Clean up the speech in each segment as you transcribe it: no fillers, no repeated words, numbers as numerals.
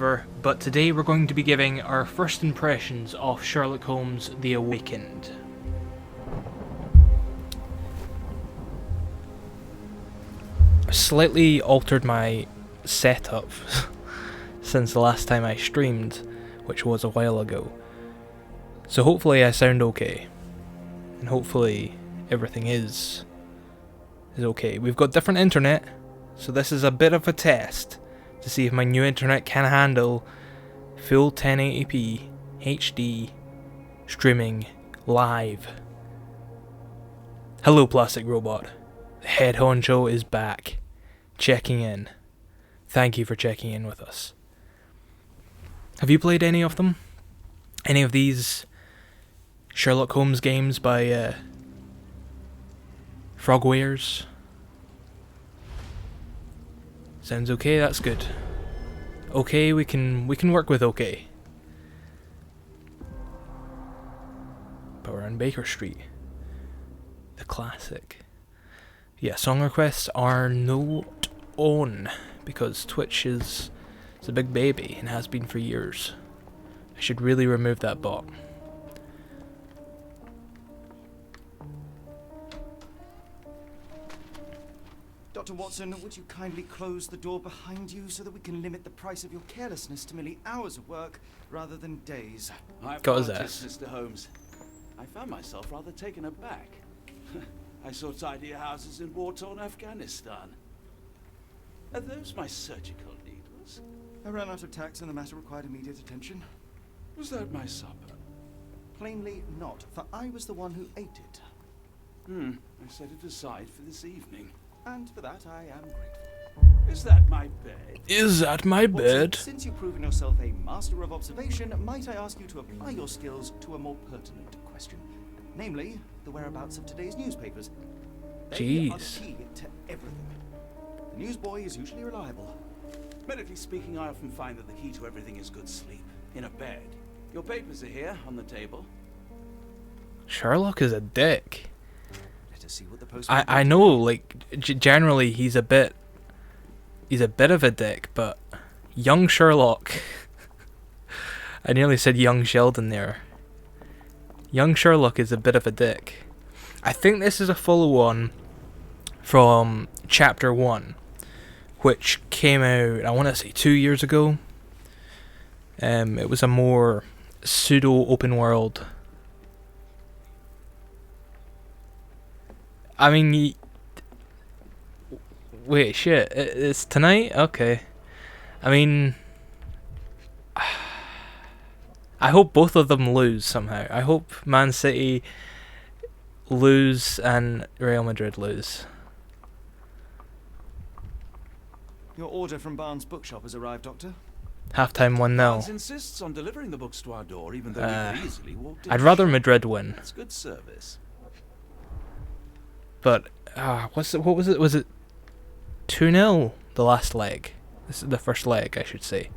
forever, but today we're going to be giving our first impressions of Sherlock Holmes The Awakened. I slightly altered my setup since the last time I streamed, which was a while ago. So hopefully I sound okay, and hopefully everything is okay. We've got different internet, so this is a bit of a test to see if my new internet can handle full 1080p HD streaming live. Hello, Plastic Robot. The head honcho is back, checking in. Thank you for checking in with us. Have you played any of them? Any of these Sherlock Holmes games by Frogwares? Sounds okay, that's good. Okay, we can work with okay. But we're on Baker Street. The classic. Yeah, song requests are not on because Twitch is a big baby and has been for years. I should really remove that bot. Dr. Watson, would you kindly close the door behind you so that we can limit the price of your carelessness to merely hours of work rather than days? Got his ass. Mr. Holmes. I found myself rather taken aback. I saw tidier houses in war-torn Afghanistan. Are those my surgical needles? I ran out of tacks and the matter required immediate attention. Was that my supper? Plainly not, for I was the one who ate it. I set it aside for this evening. And for that I am grateful. Is that my bed? Is that my bed? Watson, since you've proven yourself a master of observation, might I ask you to apply your skills to a more pertinent question? Namely, the whereabouts of today's newspapers. They are the key to everything. The newsboy is usually reliable. Medically speaking, I often find that the key to everything is good sleep. In a bed. Your papers are here, on the table. Sherlock is a dick. Let us see what the I know, like, generally he's a bit of a dick, but young Sherlock... I nearly said young Sheldon there. Young Sherlock is a bit of a dick. I think this is a follow-on from Chapter 1, which came out, I want to say 2 years ago. It was a more pseudo-open world. I mean, wait, shit, it's tonight? Okay. I mean, I hope both of them lose somehow. I hope Man City lose and Real Madrid lose. Your order from Barnes' bookshop has arrived, Doctor. Halftime 1-0. Barnes insists on delivering the books to our door, even though we could easily walked in. I'd rather Madrid win. That's good service. But what was it? Was it 2-0 the last leg? This is the first leg, I should say.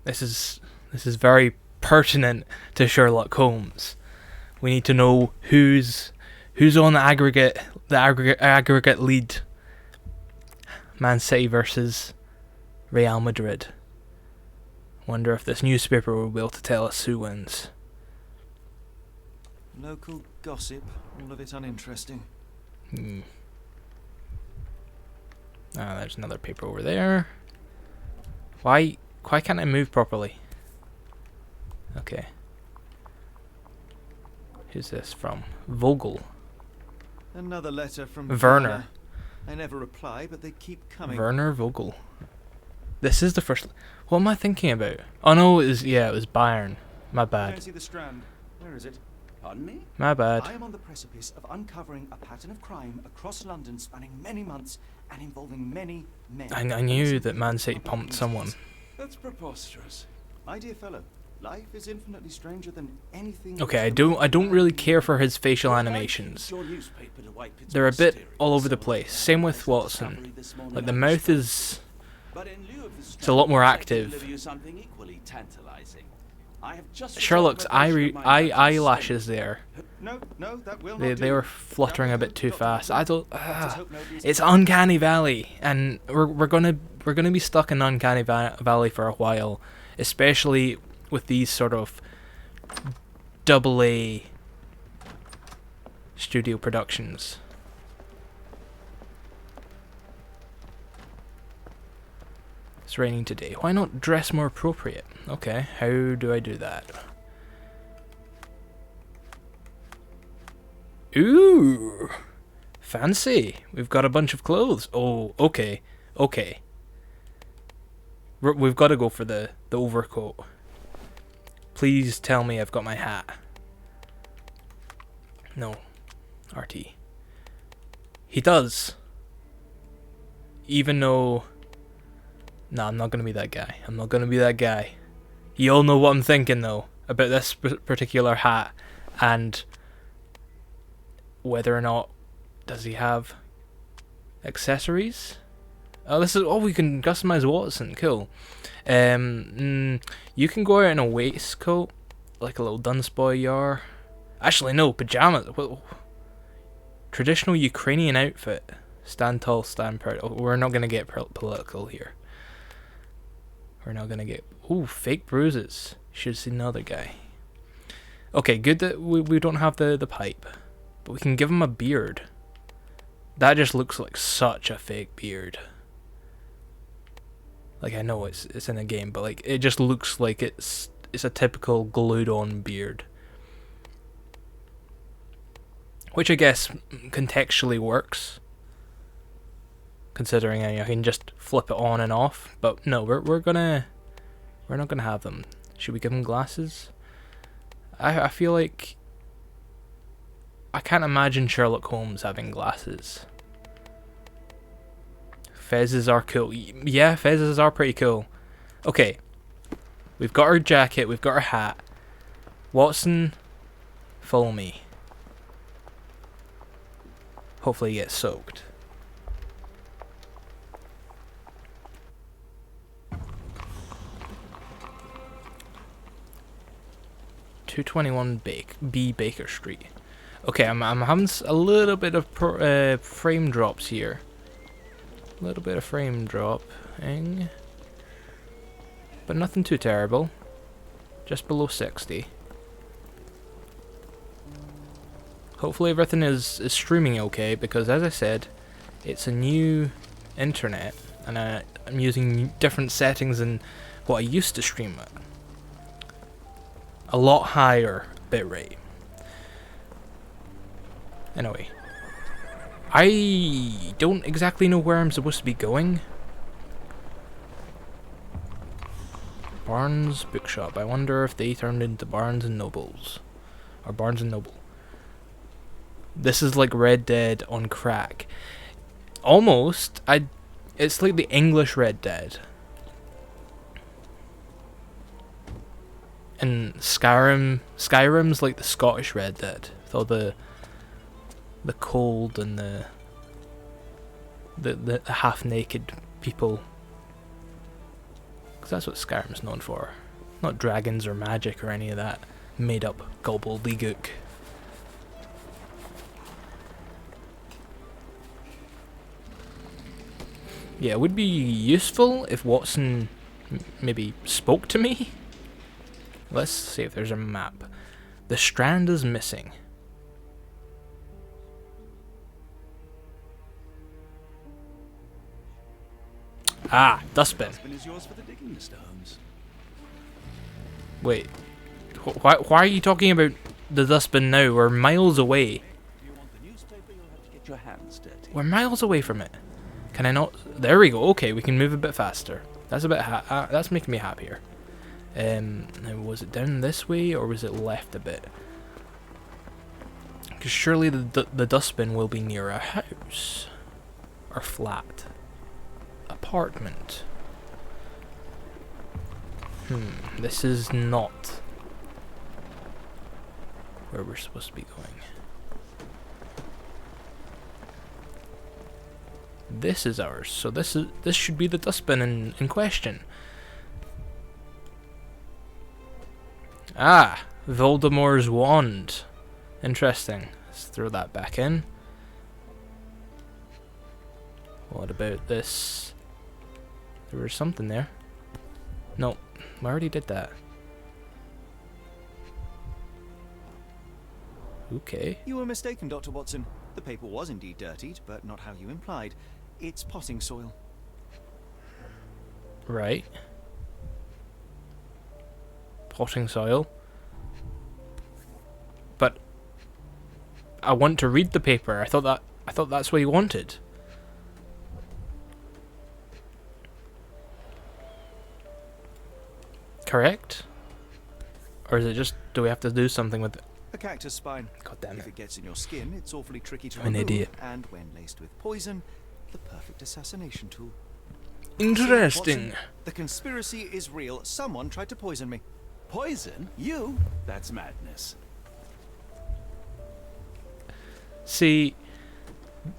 This is very pertinent to Sherlock Holmes. We need to know who's on the aggregate lead. Man City versus Real Madrid. Wonder if this newspaper will be able to tell us who wins. Local gossip, all of it uninteresting. There's another paper over there. Why can't I move properly? Okay. Who's this from? Vogel. Another letter from Werner. I never reply, but they keep coming. Werner Vogel. This is the first... What am I thinking about? Oh no, it was Bayern. My I bad. don't see the Strand. Where is it? Pardon me? My bad. I am on the precipice of uncovering a pattern of crime across London spanning many months and involving many men. I knew that Man City pumped someone. That's preposterous. My dear fellow, life is infinitely stranger than anything. Okay, I don't really care for his facial animations. They're a bit all over the place. Same with Watson. Like the mouth is... But in lieu of the It's a lot more I'd like to active. deliver you something equally tantalizing. I have just Sherlock's eyelashes there. No, no, that will They not they do. were fluttering a bit too fast. I don't. Just hope nobody's- It's Uncanny Valley, and we're gonna be stuck in Uncanny Valley for a while, especially with these sort of AA studio productions. It's raining today. Why not dress more appropriate? Okay, how do I do that? Ooh, fancy. We've got a bunch of clothes. Oh, okay, okay. We've got to go for the overcoat. Please tell me I've got my hat. No, RT. He does. Even though... Nah, I'm not gonna be that guy. I'm not gonna be that guy. You all know what I'm thinking, though, about this particular hat, and whether or not does he have accessories. Oh, this is... Oh, we can customize Watson. Cool. You can go out in a waistcoat, like a little Dunsboy yar. Actually, no, pajamas. Well, traditional Ukrainian outfit. Stand tall, stand proud. Oh, we're not gonna get political here. We're not gonna get... Ooh, fake bruises. Should have seen the other guy. Okay, good that we don't have the pipe. But we can give him a beard. That just looks like such a fake beard. Like, I know it's in a game, but like it just looks like it's a typical glued on beard. Which I guess contextually works, considering I can just flip it on and off. But no, we're not gonna have them. Should we give him glasses? I feel like I can't imagine Sherlock Holmes having glasses. Fezzes are cool. Yeah, fezzes are pretty cool. Okay, we've got our jacket, we've got our hat. Watson, follow me. Hopefully he gets soaked. (221) B Baker Street. Okay, I'm having a little bit of frame drops here. A little bit of frame dropping, but nothing too terrible. Just below 60. Hopefully everything is streaming okay, because as I said, it's a new internet, and I'm using different settings than what I used to stream at. A lot higher bitrate. Anyway, I don't exactly know where I'm supposed to be going. Barnes Bookshop. I wonder if they turned into Barnes and Nobles. Or Barnes and Noble. This is like Red Dead on crack. Almost. It's like the English Red Dead. And Skyrim's like the Scottish Red Dead. With all the cold and the half-naked people. Because that's what Skyrim's known for. Not dragons or magic or any of that made-up gobbledygook. Yeah, it would be useful if Watson maybe spoke to me. Let's see if there's a map. The Strand is missing. Ah, dustbin. Dustbin is yours for the digging, Mr. Holmes. Wait, why are you talking about the dustbin now? We're miles away. If you want the newspaper, you'll have to get your hands dirty. We're miles away from it. Can I not? There we go. Okay, we can move a bit faster. That's a bit. That's making me happier. Now was it down this way or was it left a bit? Because surely the dustbin will be near a house or flat. Apartment. This is not where we're supposed to be going. This is ours, so this should be the dustbin in question. Ah, Voldemort's wand. Interesting. Let's throw that back in. What about this? There was something there. No, I already did that. Okay. You were mistaken, Dr. Watson. The paper was indeed dirtied, but not how you implied. It's potting soil. Right. Potting soil. But I want to read the paper. I thought that's what you wanted. Correct? Or is it just, do we have to do something with it? A cactus spine. God damn If it. it gets in your skin, it's awfully tricky to I'm an remove. idiot. And when laced with poison, the perfect assassination tool. Interesting. Watson, the conspiracy is real. Someone tried to poison me. Poison? You? That's madness. See,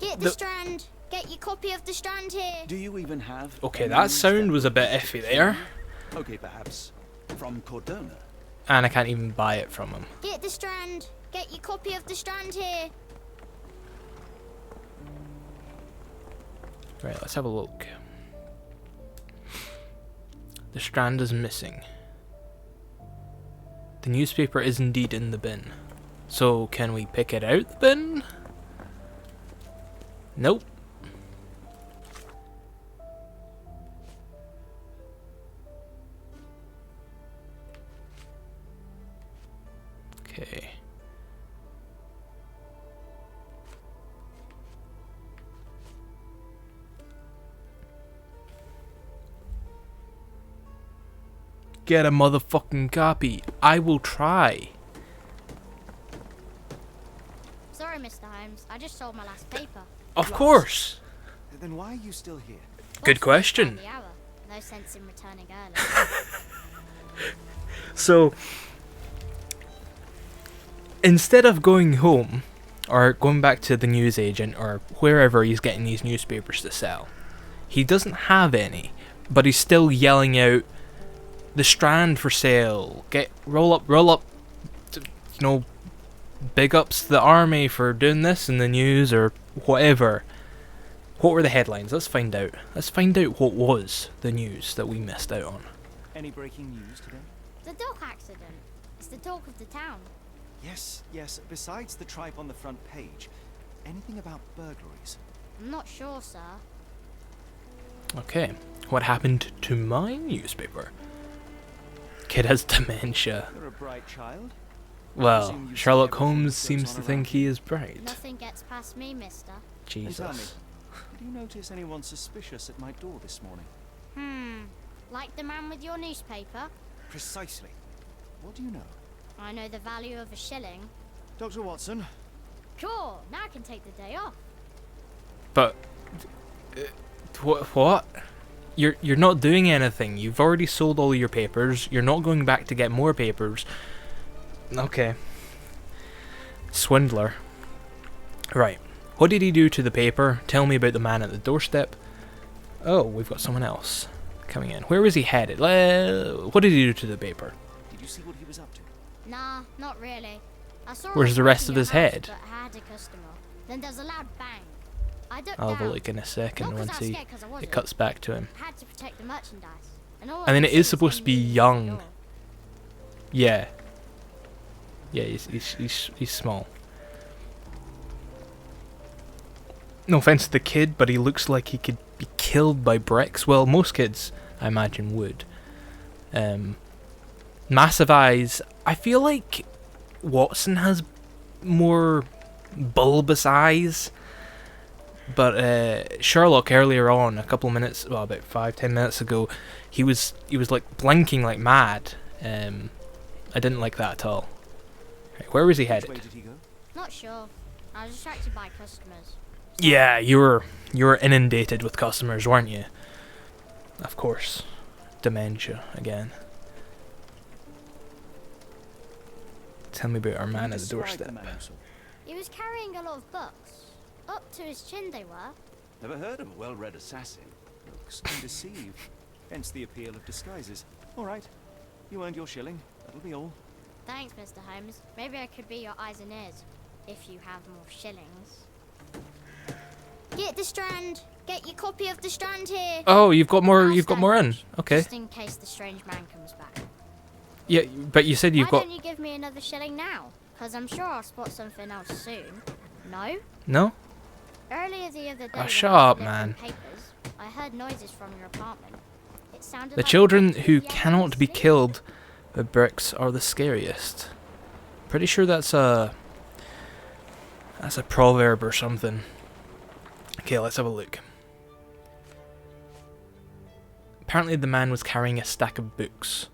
Get the strand. Get your copy of the strand here. Do you even have... okay, any that sound was a bit that- iffy there. Okay, perhaps from Cordona. And I can't even buy it from him. Get the strand. Get your copy of the strand here. Right, let's have a look. The strand is missing. The newspaper is indeed in the bin. So, can we pick it out the bin? Nope. Okay. Get a motherfucking copy. I will try. Sorry, Mr. Holmes. I just sold my last paper. Of course. Then why are you still here? Good Boss, question. found the hour. No sense in returning early. So, instead of going home, or going back to the newsagent, or wherever he's getting these newspapers to sell, he doesn't have any, but he's still yelling out, the strand for sale, roll up, you know, big ups to the army for doing this in the news, or whatever. What were the headlines? Let's find out. Let's find out what was the news that we missed out on. Any breaking news today? The dog accident. It's the talk of the town. Yes, yes. Besides the tripe on the front page, anything about burglaries? I'm not sure, sir. Okay, what happened to my newspaper? Kid has dementia. You're a bright child. Well, presume you see Sherlock everything Holmes that goes seems on to think around he is bright. Nothing gets past me, mister. And tell me, Jesus. did you notice anyone suspicious at my door this morning? Like the man with your newspaper? Precisely. What do you know? I know the value of a shilling. Dr. Watson, Cool, now I can take the day off. But what? You're not doing anything. You've already sold all your papers. You're not going back to get more papers. Okay. Swindler. Right. What did he do to the paper? Tell me about the man at the doorstep. Oh, we've got someone else coming in. Where was he headed? What did he do to the paper? did you see what he was up to? Nah, not really. I saw Where's it the rest in of your his house, head? But I had a customer. Then there's a loud bang. I ducked I'll have a down. look in a second Not 'cause I once was scared 'cause I it wasn't. cuts back to him. I had to protect the merchandise. And all I mean, could it see is was supposed to him be leaning young. against the door. Yeah. Yeah, he's small. No offense to the kid, but he looks like he could be killed by bricks. Well, most kids, I imagine, would. Massive eyes. I feel like Watson has more bulbous eyes. But Sherlock earlier on, a couple of minutes, well, about 5-10 minutes ago, he was like blinking like mad. I didn't like that at all. Right, where was he Which way headed? did he go? Not sure. I was distracted by customers. Yeah, you were inundated with customers, weren't you? Of course. Dementia again. Tell me about our man at the Describe doorstep. man you saw. He was carrying a lot of books. Up to his chin they were. Never heard of a well-read assassin. Looks can deceive. Hence the appeal of disguises. All right. You earned your shilling. That'll be all. Thanks, Mr. Holmes. Maybe I could be your eyes and ears, if you have more shillings. Get the Strand! Get your copy of the Strand here! Oh, you've got more. I'll You've got stand more in. watch, Okay. Just in case the strange man comes back. Yeah, but you said you've Why got. don't you give me another shilling now? Because I'm sure I'll spot something else soon. No? No. Earlier the other day, when Shut I was up, delivering man. papers, I heard noises from your apartment. It sounded The like children the who yelling cannot be asleep. killed with bricks are the scariest. Pretty sure that's a proverb or something. Okay, let's have a look. Apparently the man was carrying a stack of books.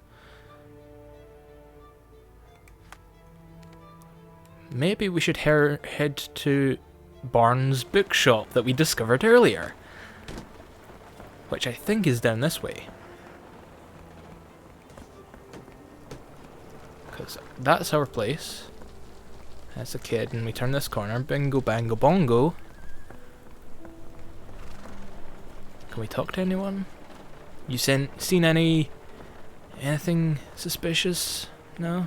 Maybe we should head to Barnes' bookshop that we discovered earlier. Which I think is down this way. Because that's our place. That's a kid, and we turn this corner. Bingo, bango, bongo. Can we talk to anyone? You seen anything suspicious? No?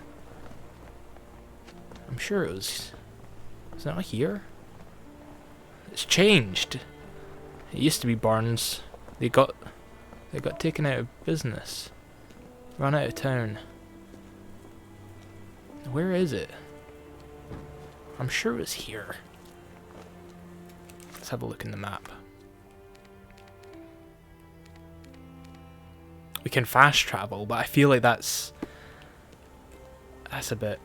I'm sure it was... Is it not here? It's changed. It used to be Barnes. They got taken out of business. Run out of town. Where is it? I'm sure it was here. Let's have a look in the map. We can fast travel, but I feel like that's a bit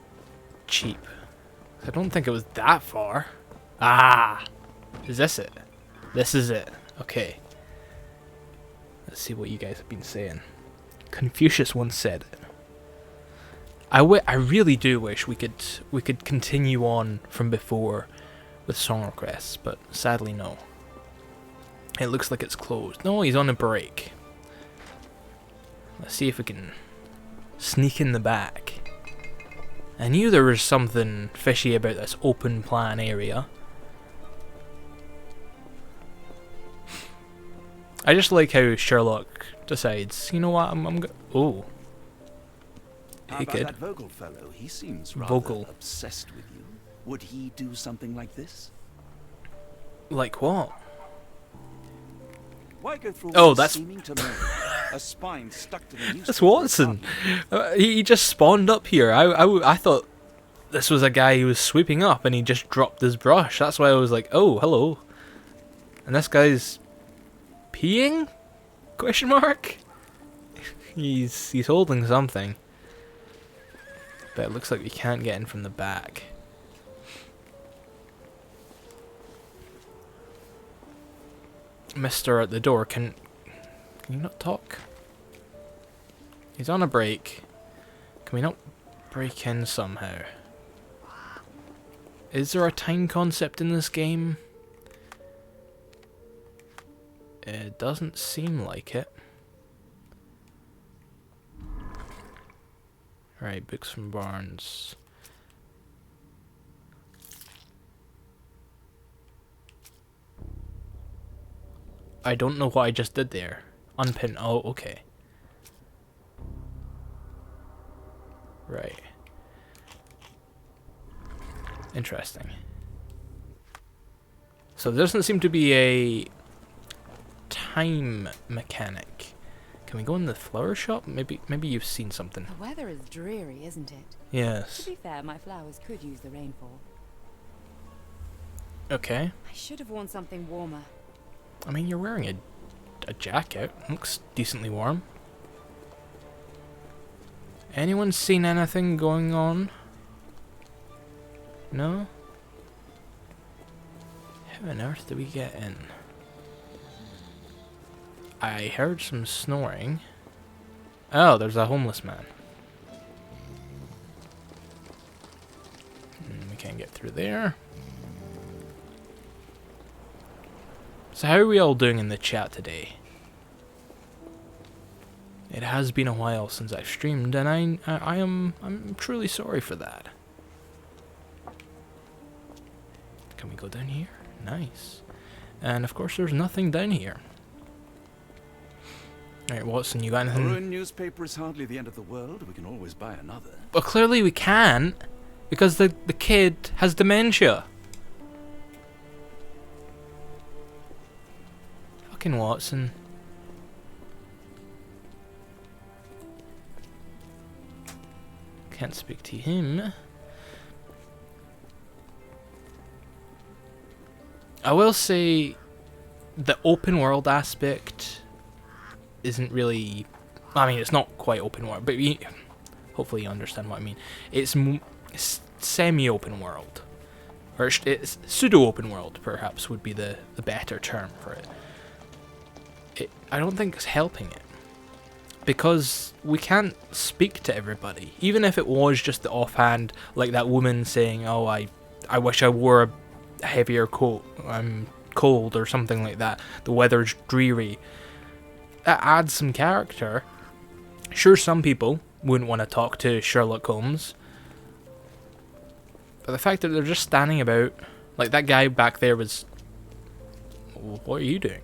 cheap. I don't think it was that far. Ah! Is this it? This is it. Okay. Let's see what you guys have been saying. Confucius once said, I really do wish we could continue on from before with song requests, but sadly no. It looks like it's closed. No, he's on a break. Let's see if we can sneak in the back. I knew there was something fishy about this open plan area. I just like how Sherlock decides, you know what, oh. How Hey about kid. that Vogel fellow? He seems rather Vogel. obsessed with you. Would he do something like this? Like what? Why go through Oh, all that's- seeming to murder? A spine stuck to the newspaper. That's Watson. He just spawned up here. I thought this was a guy who was sweeping up and he just dropped his brush. That's why I was like, oh, hello. And this guy's peeing? Question mark? He's holding something. But it looks like we can't get in from the back. Mister at the door, can you not talk? He's on a break. Can we not break in somehow? Is there a time concept in this game? It doesn't seem like it. Right, books from Barnes. I don't know what I just did there. Unpin. Oh, okay. Right. Interesting. So there doesn't seem to be a time mechanic. Can we go in the flower shop? Maybe you've seen something. The weather is dreary, isn't it? Yes. To be fair, my flowers could use the rainfall. Okay. I should have worn something warmer. I mean, you're wearing a jacket. Looks decently warm. Anyone seen anything going on? No? How on earth do we get in? I heard some snoring. Oh, there's a homeless man. We can't get through there. So how are we all doing in the chat today? It has been a while since I've streamed, and I'm truly sorry for that. Can we go down here? Nice. And of course there's nothing down here. Right, Watson, you got A anything? ruined newspaper is hardly the end of the world. We can always buy another. Well, clearly we can't, because the kid has dementia. Fucking Watson. Can't speak to him. I will say the open world aspect isn't really... I mean, it's not quite open world, but hopefully you understand what I mean. It's semi-open world. Or it's pseudo-open world, perhaps, would be the better term for it. I don't think it's helping it. Because we can't speak to everybody. Even if it was just the offhand, like that woman saying, oh, I wish I wore a heavier coat, I'm cold, or something like that. The weather's dreary. That adds some character. Sure, some people wouldn't want to talk to Sherlock Holmes. But the fact that they're just standing about, like that guy back there was... What are you doing?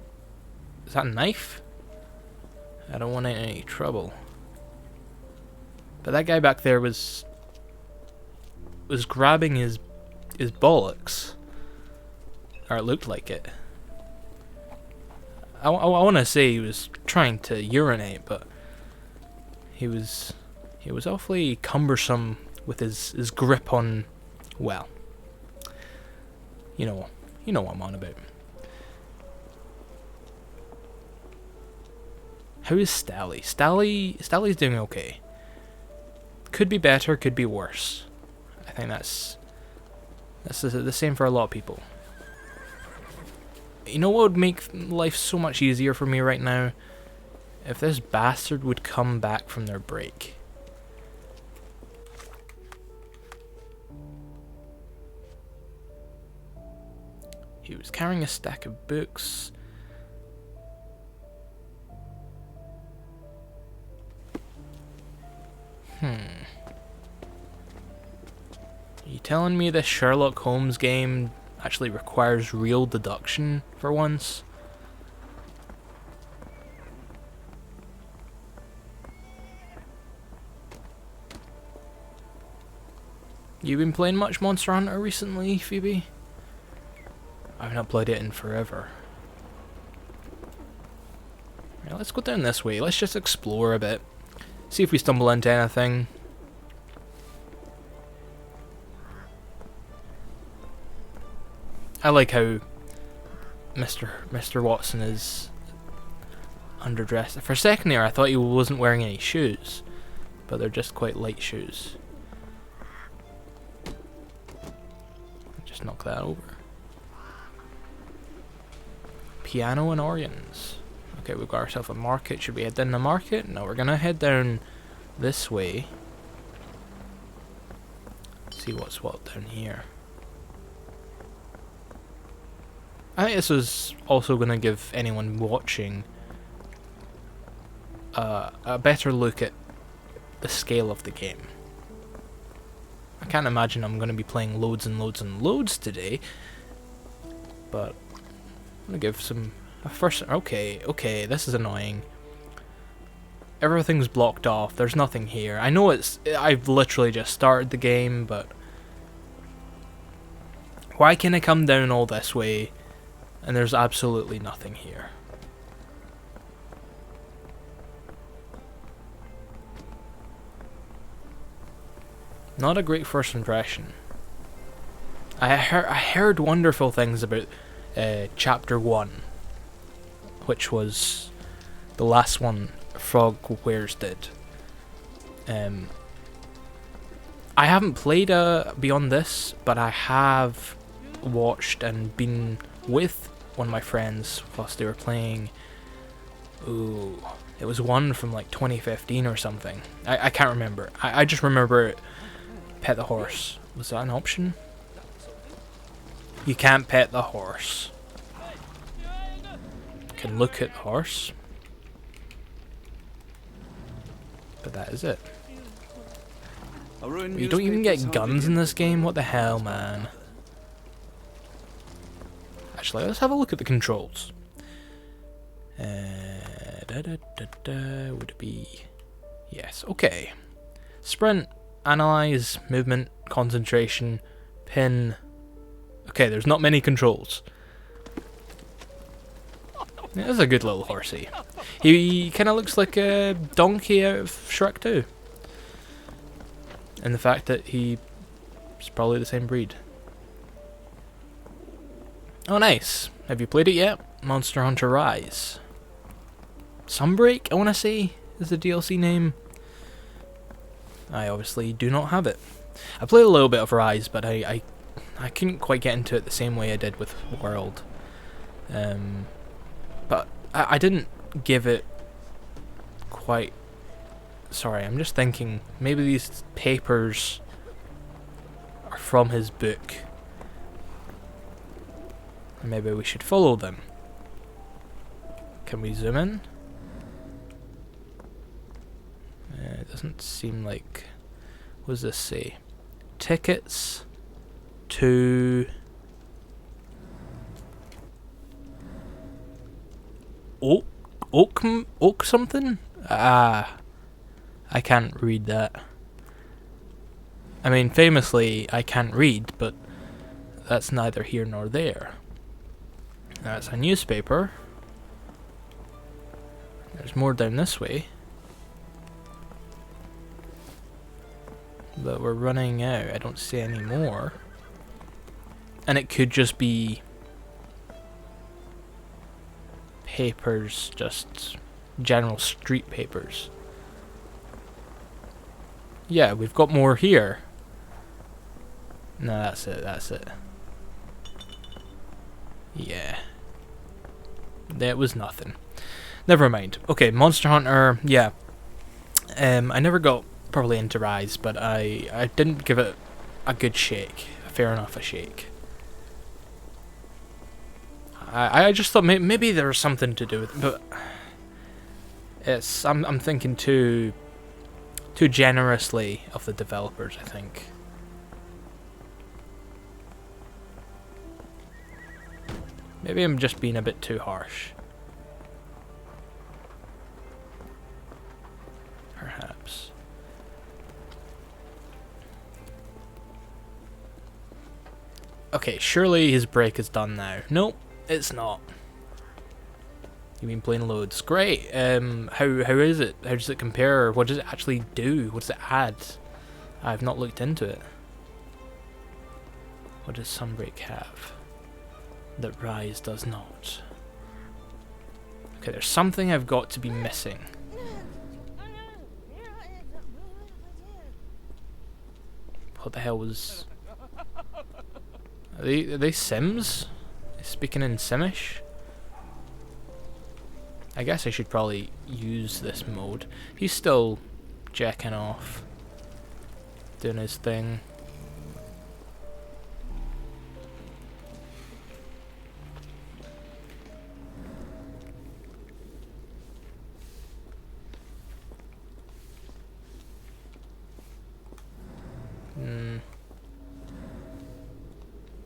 Is that a knife? I don't want any trouble. But that guy back there was grabbing his bollocks. Or it looked like it. I want to say he was trying to urinate, but he was awfully cumbersome with his grip on, well, you know what I'm on about. How is Stally? Stally's doing okay. Could be better, could be worse. I think that's the same for a lot of people. You know what would make life so much easier for me right now? If this bastard would come back from their break. He was carrying a stack of books. Are you telling me this Sherlock Holmes game actually requires real deduction for once? You been playing much Monster Hunter recently, Phoebe? I've not played it in forever. Right, let's go down this way. Let's just explore a bit. See if we stumble into anything. I like how Mr. Watson is underdressed. For a second there, I thought he wasn't wearing any shoes, but they're just quite light shoes. Just knock that over. Piano and organs. Okay, we've got ourselves a market. Should we head down the market? No, we're gonna head down this way. See what's what down here. I think this is also going to give anyone watching a better look at the scale of the game. I can't imagine I'm going to be playing loads and loads and loads today, but I'm going to give some... Okay, this is annoying. Everything's blocked off, there's nothing here. I know I've literally just started the game, but... Why can I come down all this way and there's absolutely nothing here? Not a great first impression. I heard wonderful things about Chapter 1, which was the last one Frog Wares did. I haven't played beyond this, but I have watched and been with one of my friends whilst they were playing. Ooh, it was one from like 2015 or something. I can't remember. I just remember pet the horse. Was that an option? You can't pet the horse. Can look at the horse. But that is it. You don't even get guns in this game? What the hell, man? Actually, let's have a look at the controls. Would it be... Yes, okay. Sprint, analyze, movement, concentration, pin. Okay, there's not many controls. This is a good little horsey. He kind of looks like a donkey out of Shrek 2. And the fact that he's probably the same breed. Oh, nice. Have you played it yet? Monster Hunter Rise. Sunbreak, I want to say, is the DLC name. I obviously do not have it. I played a little bit of Rise, but I couldn't quite get into it the same way I did with World. But I didn't give it quite... Sorry, I'm just thinking, maybe these papers are from his book. And maybe we should follow them. Can we zoom in? It doesn't seem like... What does this say? Tickets to... Oak something? Ah, I can't read that. I mean, famously, I can't read, but that's neither here nor there. That's a newspaper. There's more down this way. But we're running out. I don't see any more. And it could just be papers, just general street papers. Yeah, we've got more here. No, that's it, that's it. Yeah. That was nothing. Never mind. Okay, Monster Hunter, yeah. I never got properly into Rise, but I didn't give it a good shake. Fair enough, a shake. I just thought maybe there was something to do with it, but it's I'm thinking too generously of the developers, I think. Maybe I'm just being a bit too harsh. Perhaps. Okay, surely his break is done now. Nope, it's not. You've been playing loads. Great. How is it? How does it compare? What does it actually do? What does it add? I've not looked into it. What does Sunbreak have that Rise does not? Okay, there's something I've got to be missing. What the hell was... Are they Sims? Speaking in Simish? I guess I should probably use this mode. He's still jacking off, doing his thing.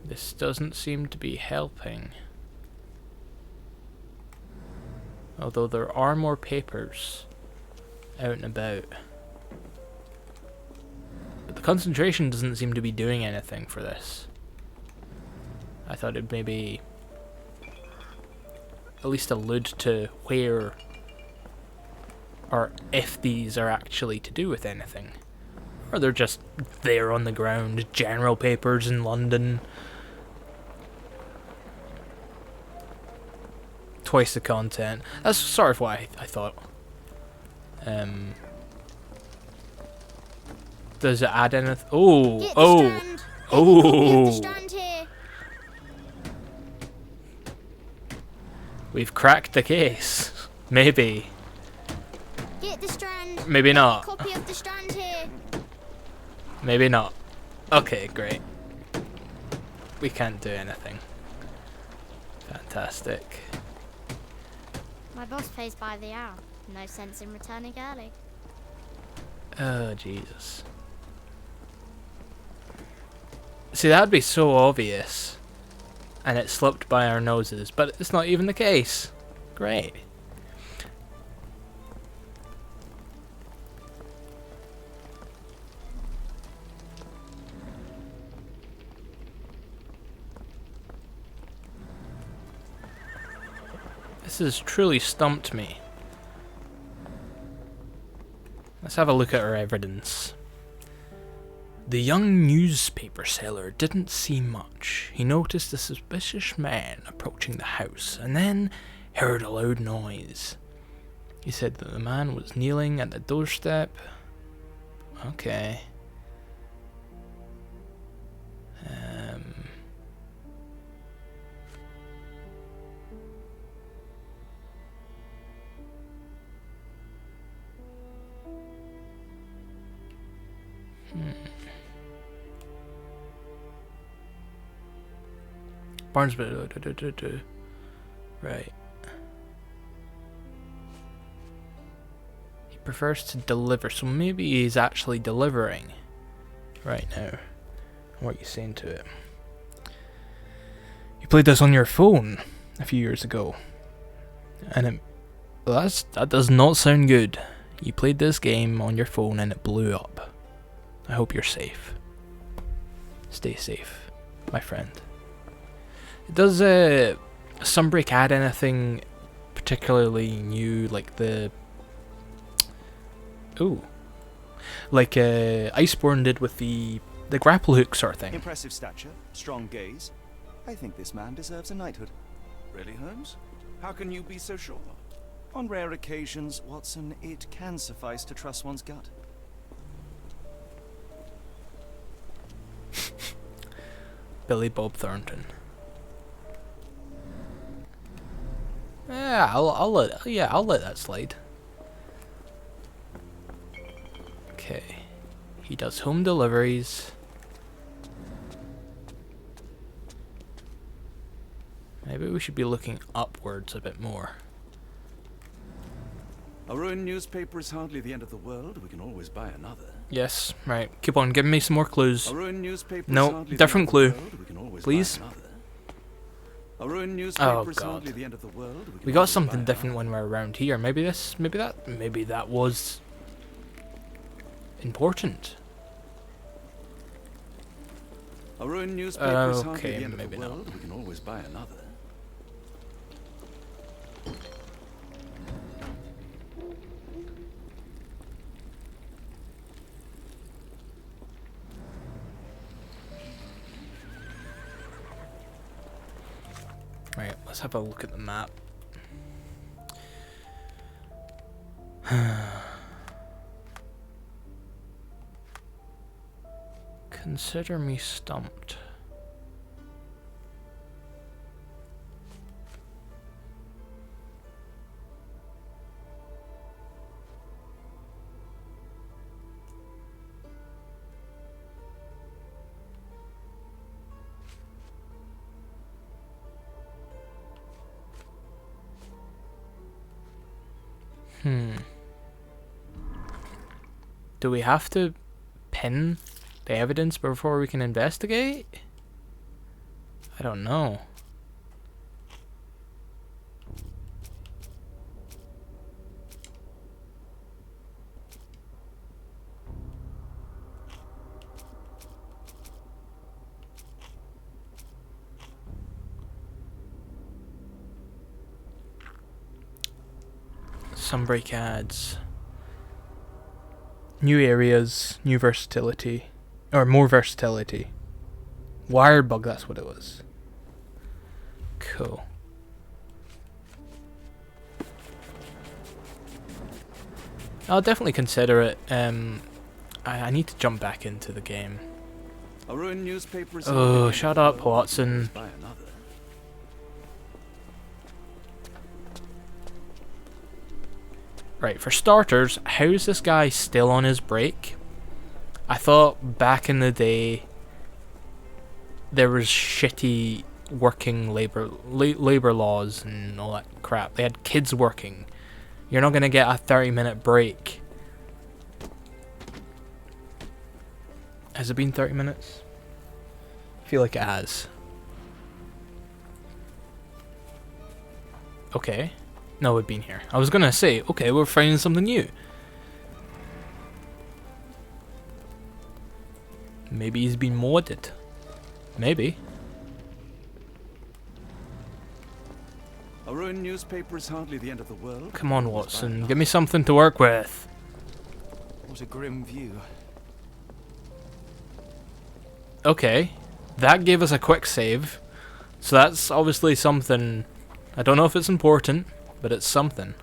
This doesn't seem to be helping. Although there are more papers out and about. But the concentration doesn't seem to be doing anything for this. I thought it'd maybe at least allude to where or if these are actually to do with anything. Or they're just there on the ground, general papers in London. Twice the content. That's sort of what I thought. Does it add anything? Oh! We've cracked the case. Maybe. Get the strand. Maybe not. Copy of the strand here. Maybe not. Okay, great. We can't do anything. Fantastic. My boss pays by the hour. No sense in returning early. Oh, Jesus. See, that would be so obvious. And it slipped by our noses, but it's not even the case. Great. This has truly stumped me. Let's have a look at our evidence. The young newspaper seller didn't see much. He noticed a suspicious man approaching the house and then heard a loud noise. He said that the man was kneeling at the doorstep. Okay. Barnesville. Right. He prefers to deliver, so maybe he's actually delivering right now. What are you saying to it? You played this on your phone a few years ago, and that does not sound good. You played this game on your phone and it blew up. I hope you're safe. Stay safe, my friend. Does Sunbreak add anything particularly new, like the... Ooh. Like Iceborne did with the grapple hook sort of thing? Impressive stature, strong gaze. I think this man deserves a knighthood. Really, Holmes? How can you be so sure? On rare occasions, Watson, it can suffice to trust one's gut. Billy Bob Thornton. Yeah, I'll let that slide. Okay. He does home deliveries. Maybe we should be looking upwards a bit more. A ruined newspaper is hardly the end of the world. We can always buy another. Yes, right. Keep on, give me some more clues. A ruined newspaper No, is hardly different the end clue. of the world. We can always Please? buy another. A ruined newspaper is God. hardly the end of the world. We, can We got always something buy different another. when we're around here. Maybe that was important. A ruined newspaper is hardly Okay, the end of maybe the not. world. We can always buy another. Right, let's have a look at the map. Consider me stumped. Do we have to pin the evidence before we can investigate? I don't know. Sunbreak ads. New areas, new versatility. Or more versatility. Wired bug, that's what it was. Cool. I'll definitely consider it. I need to jump back into the game. A ruined newspaper is Oh, shut up, Watson. Buy another. Right, for starters, how's this guy still on his break? I thought back in the day there was shitty working labor laws and all that crap. They had kids working. You're not gonna get a 30-minute break. Has it been 30 minutes? I feel like it has. Okay. No, we've been here. I was gonna say, okay, we're finding something new. Maybe he's been modded. Maybe. A ruined newspaper is hardly the end of the world. Come on, It's bad Watson. enough. Give me something to work with. What a grim view. Okay. That gave us a quick save. So that's obviously something. I don't know if it's important, but it's something.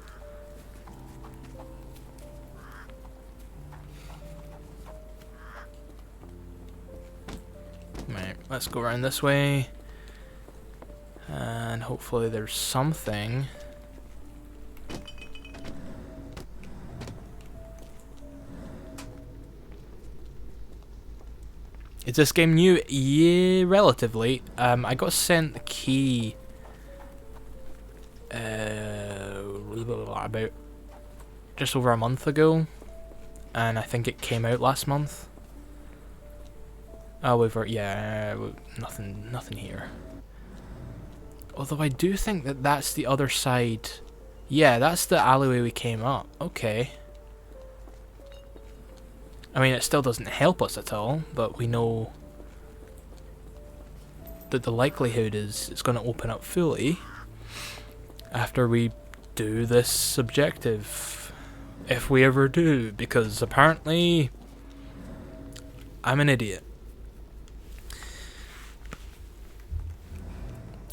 Right, let's go around this way. And hopefully there's something. Is this game new? Yeah, relatively. I got sent the key about just over a month ago, and I think it came out last month. Oh, nothing here. Although I do think that that's the other side. Yeah, that's the alleyway we came up. Okay. I mean, it still doesn't help us at all, but we know that the likelihood is it's going to open up fully after we do this objective. If we ever do, because apparently I'm an idiot.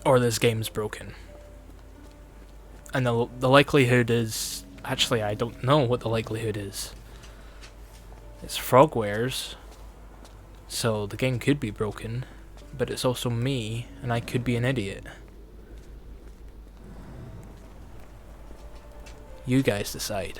Or this game's broken. And the likelihood is... Actually, I don't know what the likelihood is. It's Frogwares, so the game could be broken, but it's also me, and I could be an idiot. You guys decide.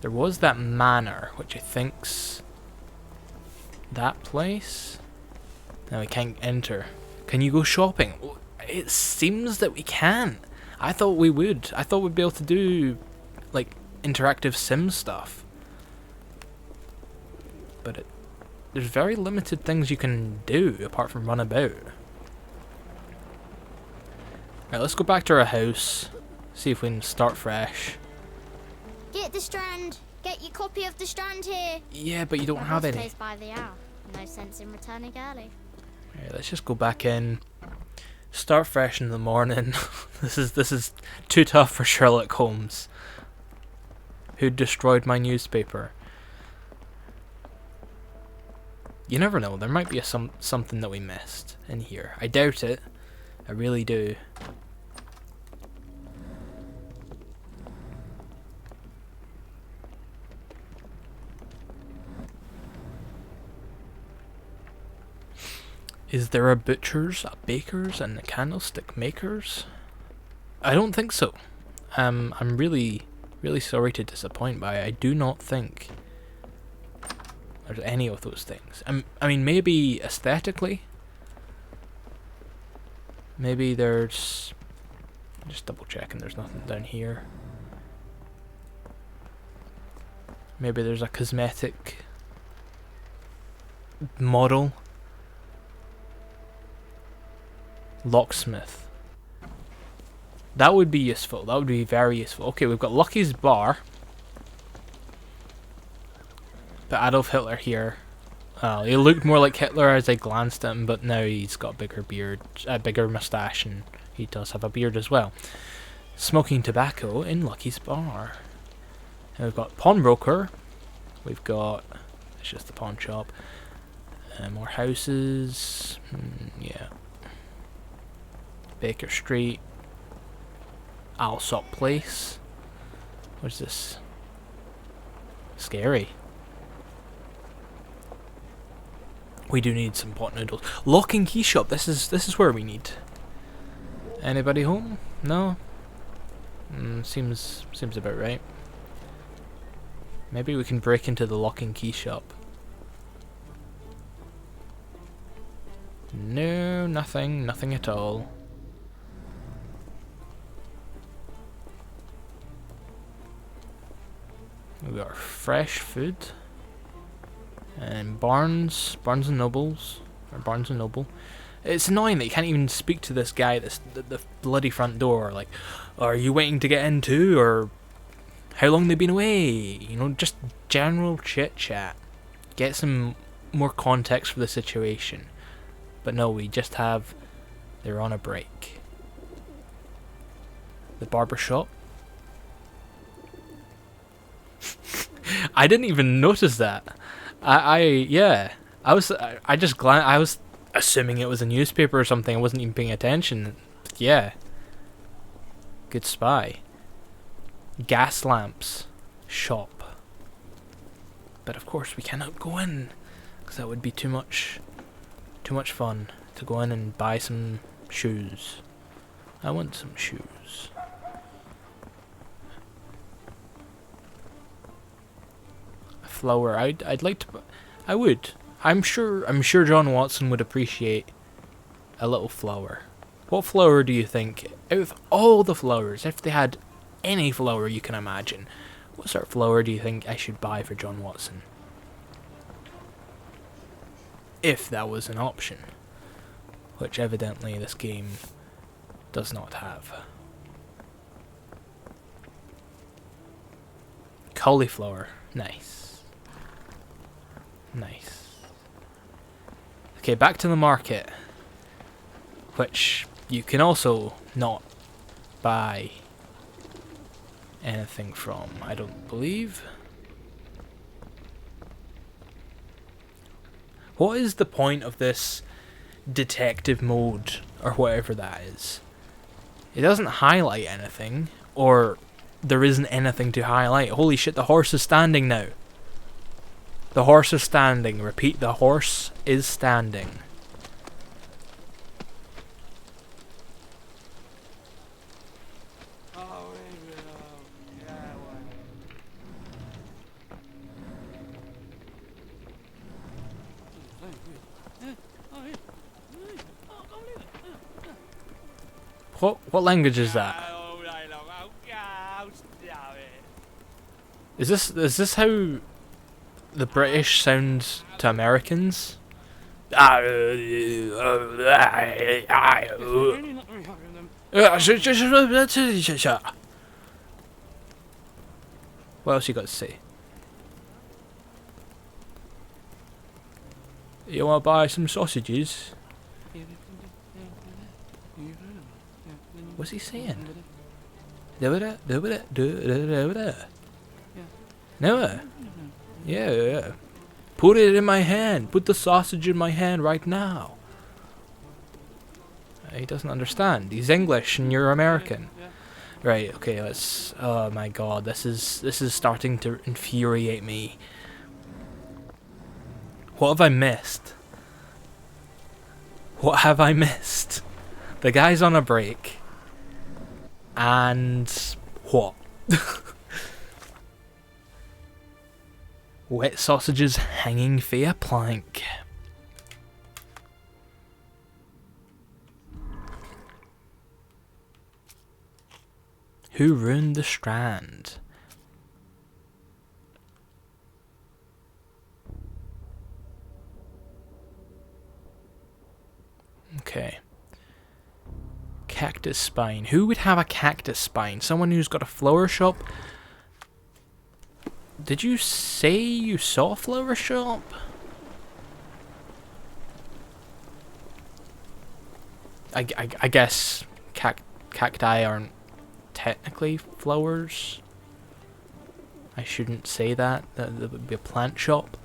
There was that manor, which I think's that place. Now we can't enter. Can you go shopping? It seems that we can. I thought we would. I thought we'd be able to do like interactive sim stuff. But there's very limited things you can do apart from run about. Right, let's go back to our house. See if we can start fresh. Get the Strand. Get your copy of the Strand here. Yeah, but you don't have any. Plays by the hour. No sense in returning early. Right, let's just go back in. Start fresh in the morning. This is too tough for Sherlock Holmes, who destroyed my newspaper. You never know. There might be something that we missed in here. I doubt it. I really do. Is there a butcher's, a baker's, and a candlestick maker's? I don't think so. I'm really sorry to disappoint, but I do not think there's any of those things. I mean, maybe aesthetically. Maybe there's... Just double checking there's nothing down here. Maybe there's a cosmetic model. Locksmith. That would be useful. That would be very useful. Okay, we've got Lucky's bar. But Adolf Hitler here. He looked more like Hitler as I glanced at him, but now he's got a bigger beard, a bigger moustache, and he does have a beard as well. Smoking tobacco in Lucky's bar. And we've got pawnbroker. We've got... It's just the pawn shop. More houses. Yeah. Baker Street. Alsop Place. What's this? Scary. We do need some pot noodles. Lock and key shop. This is where we need. Anybody home? No. Seems about right. Maybe we can break into the lock and key shop. No, nothing at all. We got our fresh food. And Barnes and Nobles, or Barnes and Noble. It's annoying that you can't even speak to this guy at the bloody front door. Like, are you waiting to get in too, or how long they been away? You know, just general chit chat. Get some more context for the situation. But no, we just have they're on a break. The barber shop. I didn't even notice that. I was assuming it was a newspaper or something. I wasn't even paying attention. But yeah. Good spy. Gas lamps shop. But of course we cannot go in, because that would be too much fun to go in and buy some shoes. I want some shoes. A flower. I'd like to. I would. I'm sure John Watson would appreciate a little flower. What flower do you think, out of all the flowers, if they had any flower you can imagine, what sort of flower do you think I should buy for John Watson? If that was an option. Which evidently this game does not have. Cauliflower. Nice. Nice. Okay, back to the market. Which you can also not buy anything from, I don't believe. What is the point of this detective mode, or whatever that is? It doesn't highlight anything, or there isn't anything to highlight. Holy shit, the horse is standing now. The horse is standing. Repeat, the horse is standing. What language is that? Is this how the British sound to Americans? What else you got to say? You want to buy some sausages? What's he saying? No. Yeah. Put it in my hand. Put the sausage in my hand right now. He doesn't understand. He's English and you're American. Right, okay, let's... Oh my god, this is starting to infuriate me. What have I missed? What have I missed? The guy's on a break. And... what? Wet sausages hanging fae a plank. Who ruined the Strand? Okay. Cactus spine. Who would have a cactus spine? Someone who's got a flower shop? Did you say you saw a flower shop? I guess cacti aren't technically flowers. I shouldn't say that. That would be a plant shop.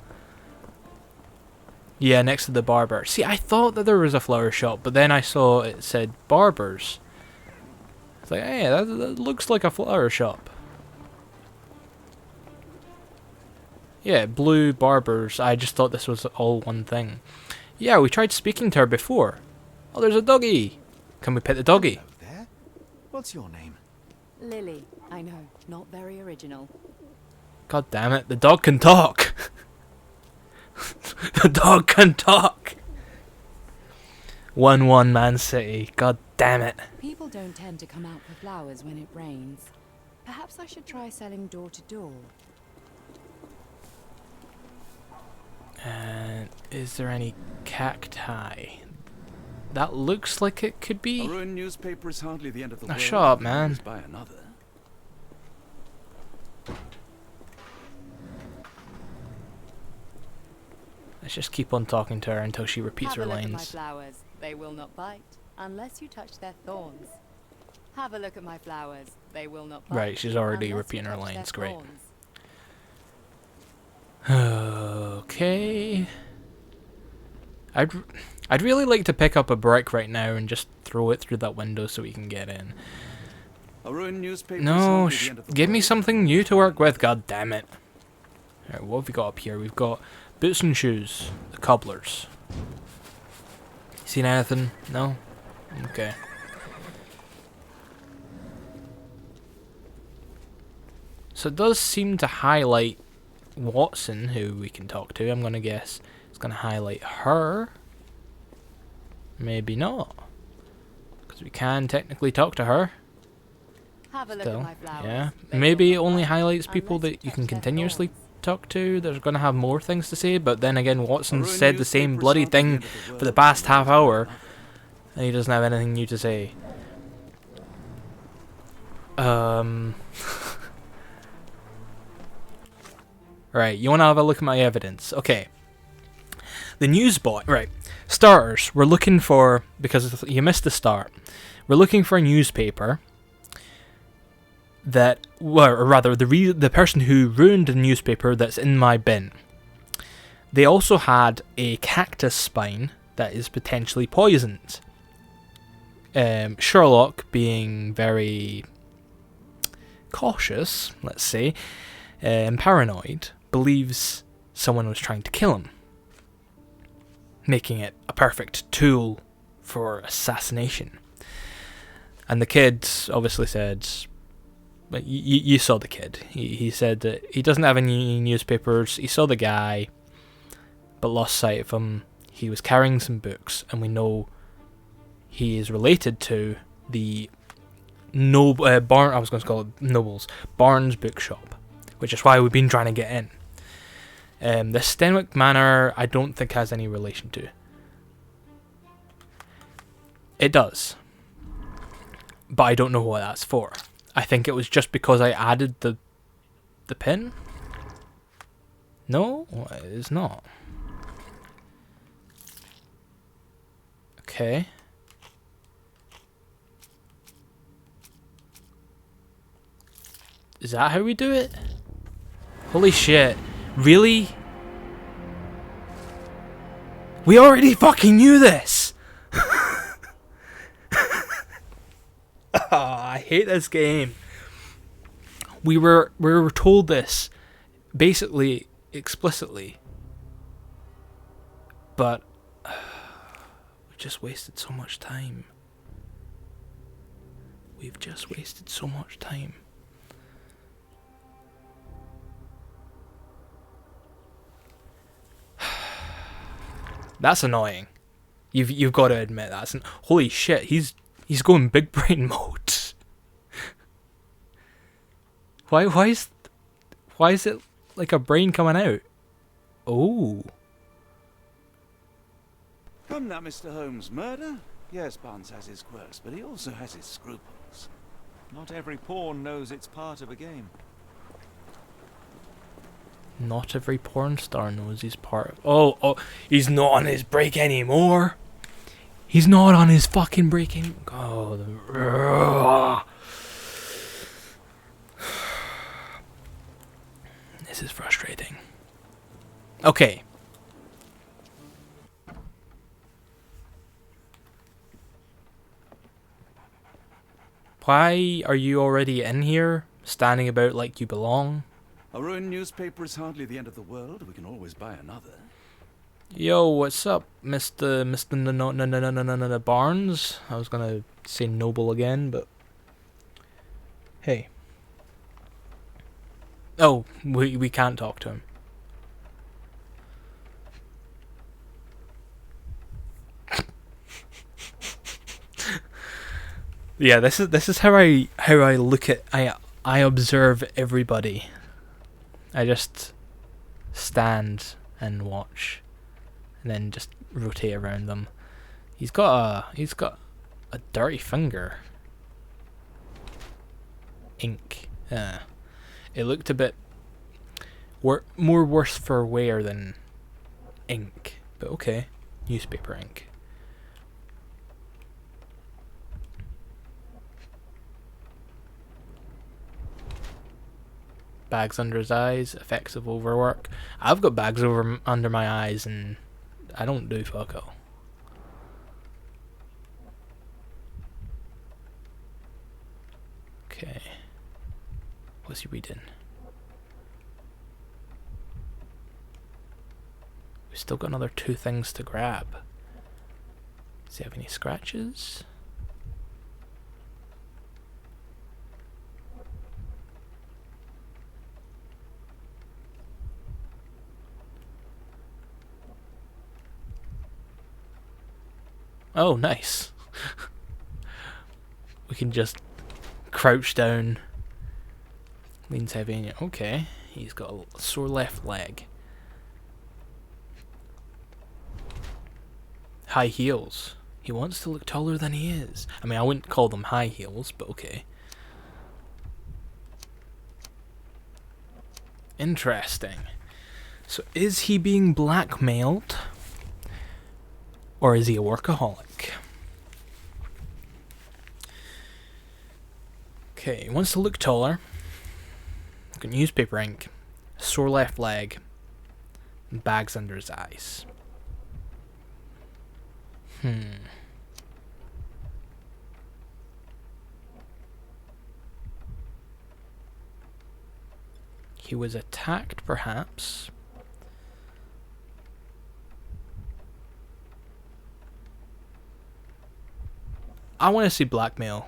Yeah, next to the barber. See, I thought that there was a flower shop, but then I saw it said barbers. It's like, hey, that looks like a flower shop. Yeah, blue barbers. I just thought this was all one thing. Yeah, we tried speaking to her before. Oh, there's a doggy. Can we pet the doggy? Hello there. What's your name? Lily. I know, not very original. God damn it, the dog can talk. The dog can talk. 1-1 Man City. God damn it. People don't tend to come out for flowers when it rains. Perhaps I should try selling door to door. And is there any cacti? that looks like it could A be. ruined newspaper is hardly the end of the Now world. shut up, We can always man. buy another. Let's just keep on talking to her until she repeats Have her a look at my lines. flowers. They will not bite unless you touch their thorns. Have a look at my flowers. They will not bite. Right, she's already unless repeating you her touch their lines. Great. thorns. Okay. I'd really like to pick up a brick right now and just throw it through that window so we can get in. A ruined newspaper is No, hardly the end of the give me world. something new to work with. God damn it! Alright, what have we got up here? We've got boots and shoes, the cobblers. Seen anything? No. Okay. So it does seem to highlight Watson, who we can talk to. I'm gonna guess it's gonna highlight her. Maybe not, because we can technically talk to her. Have a look Still, at my flowers. yeah. They Maybe it will not only bite highlights people unless that you touch can their continuously thorns. talk to. They're gonna have more things to say, but then again, Watson A ruined said the same newspaper is bloody hardly the thing end of the for world. the We past can half always buy hour, another. and he doesn't have anything new to say. Right, you wanna have a look at my evidence? Okay. The news boy, right. Starters, we're looking for, because you missed the start, we're looking for a newspaper that, well, or rather, the person who ruined the newspaper that's in my bin. They also had a cactus spine that is potentially poisoned. Sherlock, being very cautious, let's say, and paranoid, believes someone was trying to kill him, making it a perfect tool for assassination. And the kid obviously said, but you saw the kid. He said that he doesn't have any newspapers. He saw the guy, but lost sight of him. He was carrying some books, and we know he is related to the I was going to call it Noble's Barnes bookshop, which is why we've been trying to get in. The Stenwick Manor, I don't think has any relation to. It does, but I don't know what that's for. I think it was just because I added the pin. No, it is not. Okay. Is that how we do it? Holy shit. Really? We already fucking knew this! I hate this game. We were told this basically explicitly, but we just wasted so much time. We've just wasted so much time. That's annoying. You've got to admit that's holy shit. He's going big brain mode. Why is it like a brain coming out? Oh. Come now, Mr. Holmes. Murder? Yes, Barnes has his quirks, but he also has his scruples. Not every pawn knows it's part of a game. Not every porn star knows he's part of... Oh, he's not on his break anymore. He's not on his fucking break anymore. Oh, this is frustrating. Okay. Why are you already in here, standing about like you belong? A ruined newspaper is hardly the end of the world. We can always buy another. Yo, what's up, Mr. Barnes? I was gonna say Noble again, but hey. Oh, we can't talk to him. Yeah, this is how I look at I observe everybody. I just stand and watch, and then just rotate around them. He's got a dirty finger. Ink. It looked a bit more worse for wear than ink, but okay. Newspaper ink. Bags under his eyes, effects of overwork. I've got bags under my eyes and I don't do fuck all. Okay. What's he reading? We've still got another 2 things to grab. Does he have any scratches? Oh, nice. We can just crouch down. Leans heavy in it. Okay. He's got a sore left leg. High heels. He wants to look taller than he is. I mean, I wouldn't call them high heels, but okay. Interesting. So is he being blackmailed? Or is he a workaholic? Okay, he wants to look taller. Got newspaper ink, sore left leg, and bags under his eyes. He was attacked, perhaps. I want to see blackmail.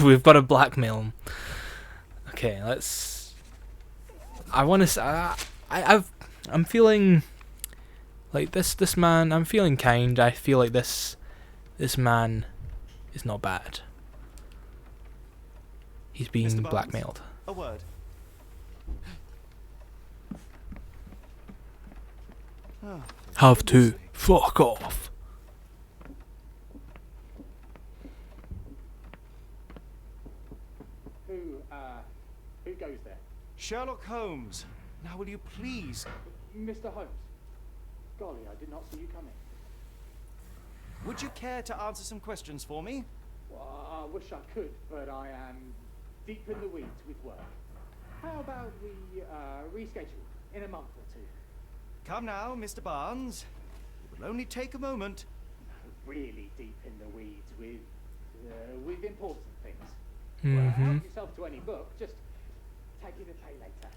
We've got to blackmail him. Okay, let's. I want to. I'm feeling like this man. I'm feeling kind. I feel like this man is not bad. He's being Mr. Barnes, blackmailed. A word. Oh, Have to. Fuck off. Who goes there? Sherlock Holmes. Now will you please... Mr. Holmes. Golly, I did not see you coming. Would you care to answer some questions for me? Well, I wish I could, but I am deep in the weeds with work. How about we reschedule in a month or two? Come now, Mr. Barnes. It will only take a moment. Really deep in the weeds with important things. Well, help yourself to any book. Just take it and pay later.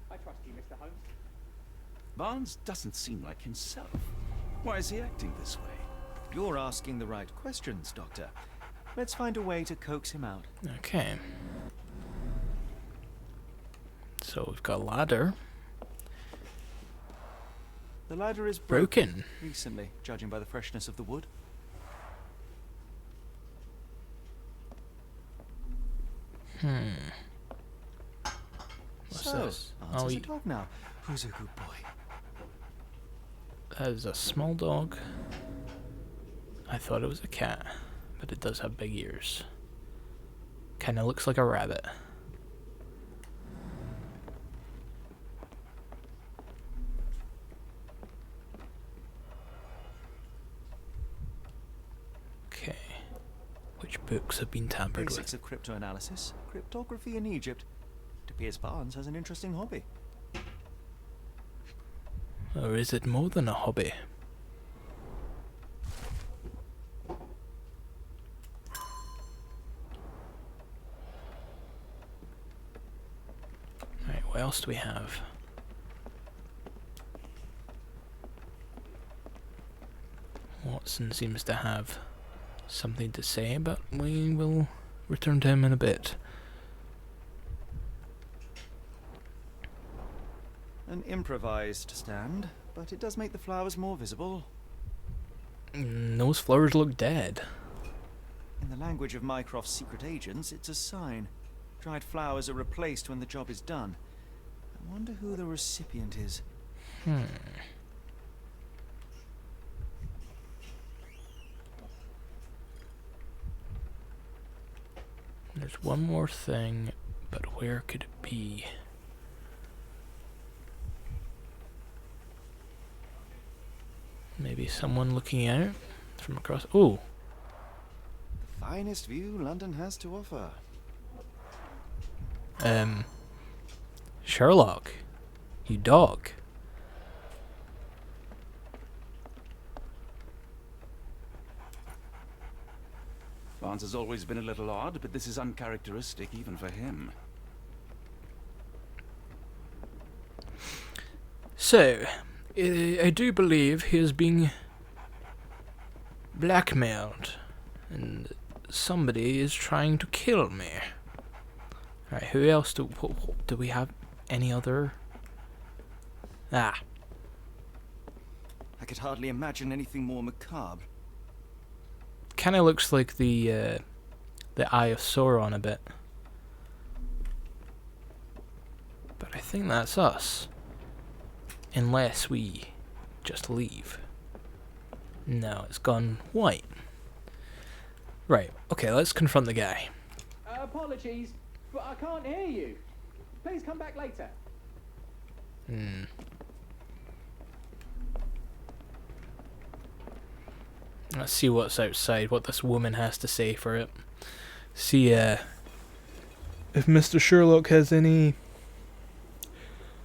I trust you, Mr. Holmes. Barnes doesn't seem like himself. Why is he acting this way? You're asking the right questions, Doctor. Let's find a way to coax him out. Okay. So we've got a ladder. The ladder is Broken. recently, judging by the freshness of the wood. What's So, this? answers Oh, a dog now. Who's a good boy? that is a small dog. I thought it was a cat, but it does have big ears. Kinda looks like a rabbit. Okay. Which books have been tampered Basics with? of cryptoanalysis, cryptography in Egypt. It appears Barnes has an interesting hobby. Or is it more than a hobby? Right, what else do we have? Watson seems to have something to say, but we will return to him in a bit. An improvised stand, but it does make the flowers more visible. Those flowers look dead. In the language of Mycroft's secret agents, it's a sign. Dried flowers are replaced when the job is done. I wonder who the recipient is. There's one more thing, but where could it be? Maybe someone looking out from across. Oh, Finest view London has to offer. Sherlock, you dog. Barnes has always been a little odd, but this is uncharacteristic even for him. So, I do believe he is being blackmailed, and somebody is trying to kill me. Right, who else do we have? Any other? Ah, I could hardly imagine anything more macabre. kind of looks like the Eye of Sauron a bit. But I think that's us. Unless we just leave. No, it's gone white. Right, okay, let's confront the guy. Apologies, but I can't hear you. Please come back later. Let's see what's outside, what this woman has to say for it. See if Mr. Sherlock has any,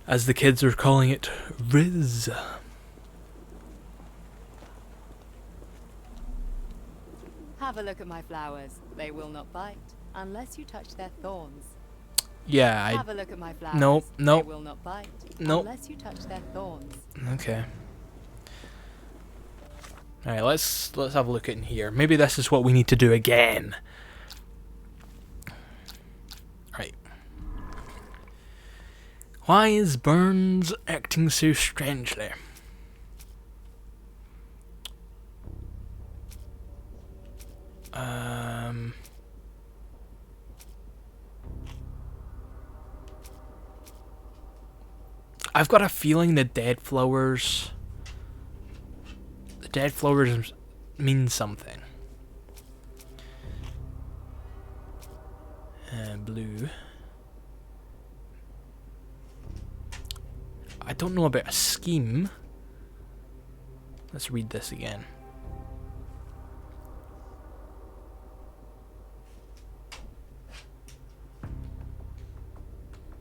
as the kids are calling it, riz. Have a look at my flowers. They will not bite unless you touch their thorns. Yeah, Have a look at my flowers. Nope, nope. They will not bite Nope. unless you touch their thorns. Okay. Alright, let's have a look in here. Maybe this is what we need to do again. Right. Why is Burns acting so strangely? I've got a feeling the dead flowers mean something. Blue. I don't know about a scheme. Let's read this again.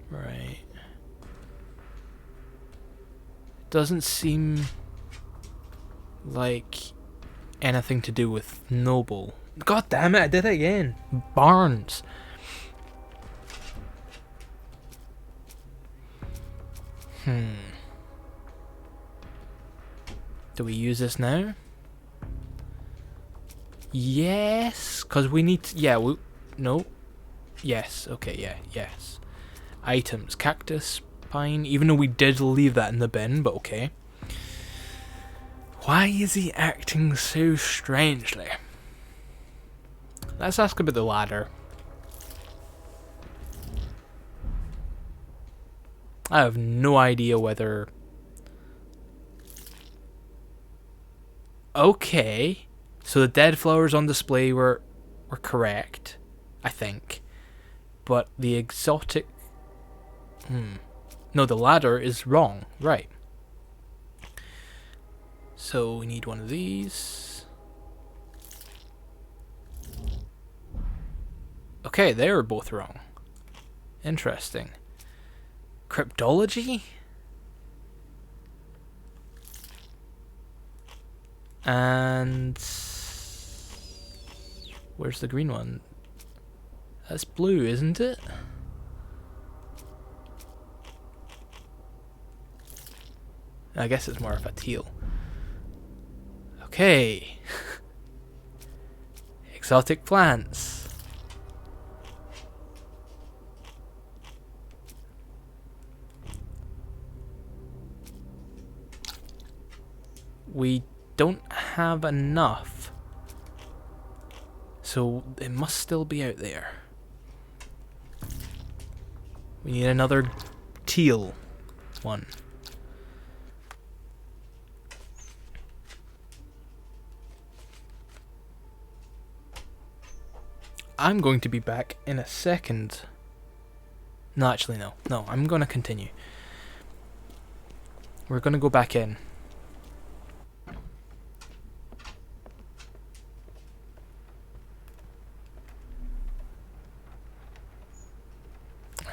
Right. Doesn't seem like anything to do with Noble. God damn it, I did it again. Barnes. Do we use this now? Yes, because we need to, yeah, no. Yes, okay, yeah, yes. Items, cactus, pine, even though we did leave that in the bin, but okay. Why is he acting so strangely? Let's ask about the ladder. I have no idea whether... Okay. So the dead flowers on display were correct, I think. But the exotic... No, the ladder is wrong. Right. So we need one of these. Okay, they were both wrong. Interesting. Cryptology? And... where's the green one? That's blue, isn't it? I guess it's more of a teal. Okay. Exotic plants. We don't have enough. So it must still be out there. We need another teal one. I'm going to be back in a second. No, actually, no. No, I'm going to continue. We're going to go back in.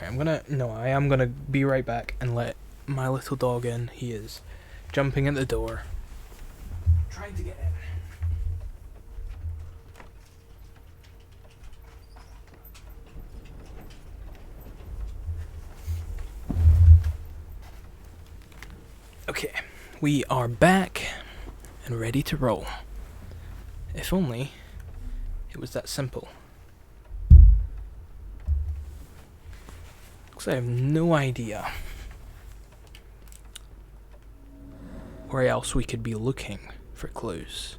I am gonna be right back and let my little dog in. He is jumping at the door, trying to get in. Okay, we are back and ready to roll. If only it was that simple. Because I have no idea where else we could be looking for clues.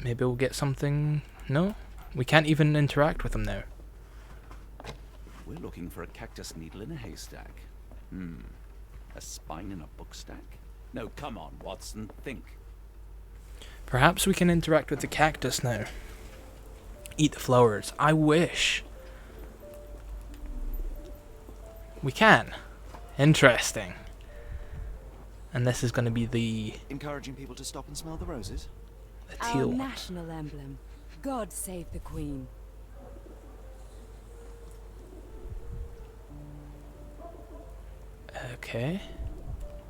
Maybe we'll get something. No? We can't even interact with them now. We're looking for a cactus needle in a haystack. A spine in a book stack? No, come on, Watson, think. Perhaps we can interact with the cactus now. Eat the flowers. I wish. We can. Interesting. And this is going to be the Encouraging people to stop and smell the roses? teal Our one. national emblem. God save the Queen. Okay.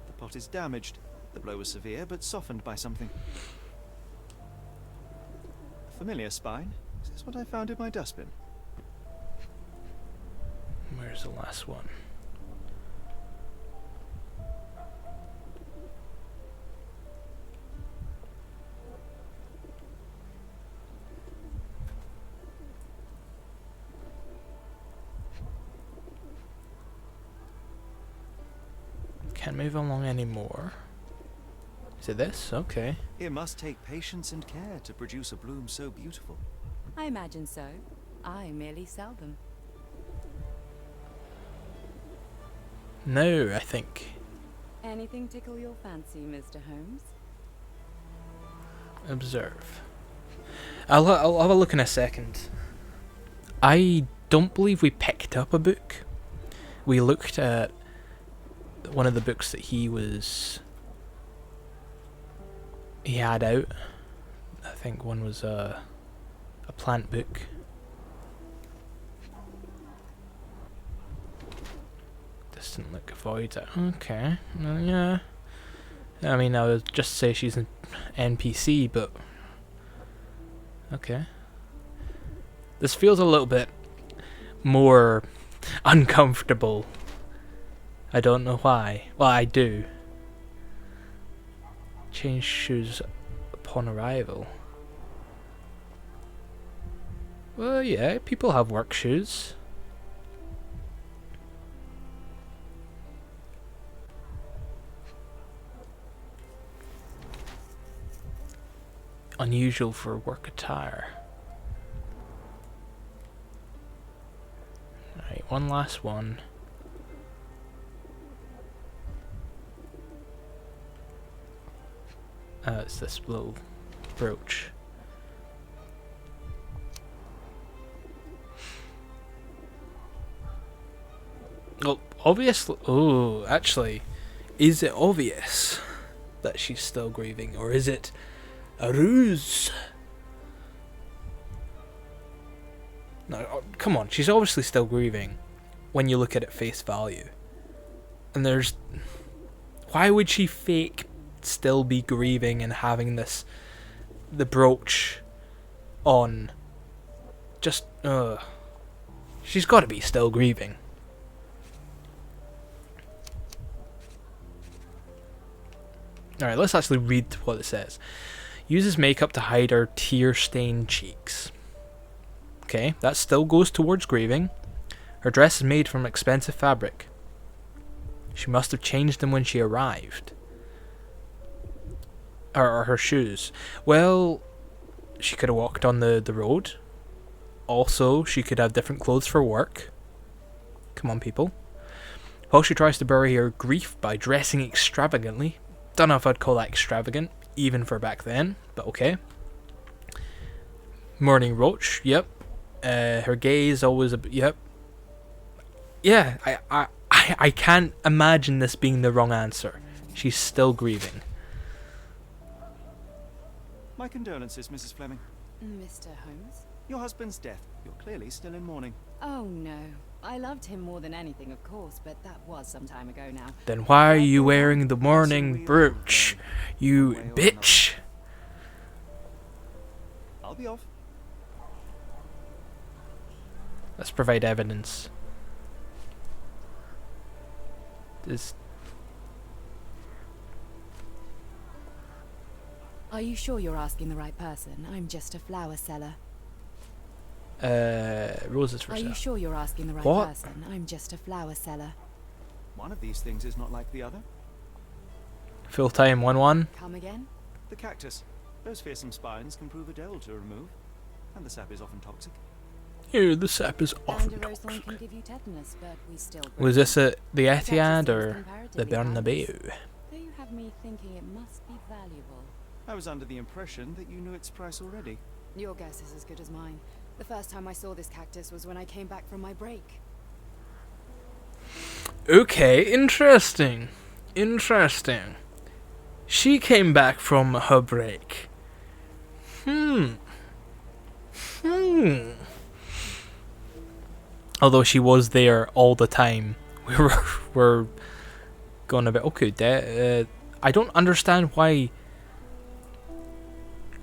The pot is damaged. The blow was severe, but softened by something. A familiar spine. Is this what I found in my dustbin? Where's the last one? Can't move along anymore. Is it this? Okay. It must take patience and care to produce a bloom so beautiful. I imagine so. I merely sell them. No, I think. Anything tickle your fancy, Mr. Holmes? Observe. I'll have a look in a second. I don't believe we picked up a book. We looked at one of the books that he had out. I think one was a plant book. Distant look avoids it. Okay. Yeah. I mean, I would just say she's an NPC, but okay. This feels a little bit more uncomfortable. I don't know why. Well, I do. Change shoes upon arrival. Well, yeah, people have work shoes. Unusual for work attire. Alright, one last one. It's this little brooch. Well, obviously. Oh, actually, is it obvious that she's still grieving, or is it a ruse? No, come on, she's obviously still grieving when you look at it face value. And there's... Why would she fake still be grieving and having the brooch on? Just, she's got to be still grieving. Alright, let's actually read what it says. Uses makeup to hide her tear-stained cheeks. Okay, that still goes towards grieving. Her dress is made from expensive fabric. She must have changed them when she arrived. Or her shoes. Well, she could have walked on the road. Also, she could have different clothes for work. Come on, people. While she tries to bury her grief by dressing extravagantly. Don't know if I'd call that extravagant. even for back then, but okay. Morning roach, yep. Her gaze always yep. Yeah, I can't imagine this being the wrong answer. She's still grieving. My condolences, Mrs. Fleming. Mr. Holmes? Your husband's death. You're clearly still in mourning. Oh no. I loved him more than anything, of course, but that was some time ago now. Then why are you wearing the mourning brooch, you bitch? I'll be off. Let's provide evidence. Are you sure you're asking the right person? I'm just a flower seller. Roses for Are sale. you sure you're asking the right What? person? I'm just a flower seller. One of these things is not like the other. Full time 1-1. Come again? The cactus. Those fearsome spines can prove a devil to remove. And the sap is often toxic. Here, the sap is And often a rose thorn toxic. can give you tetanus, but we still... Was this at the Cactus Etihad seems or the comparatively Bernabeu? Though you have me thinking it must be valuable. I was under the impression that you knew its price already. Your guess is as good as mine. The first time I saw this cactus was when I came back from my break. Okay, interesting. Interesting. She came back from her break. Although she was there all the time. We're going a bit okay. I don't understand why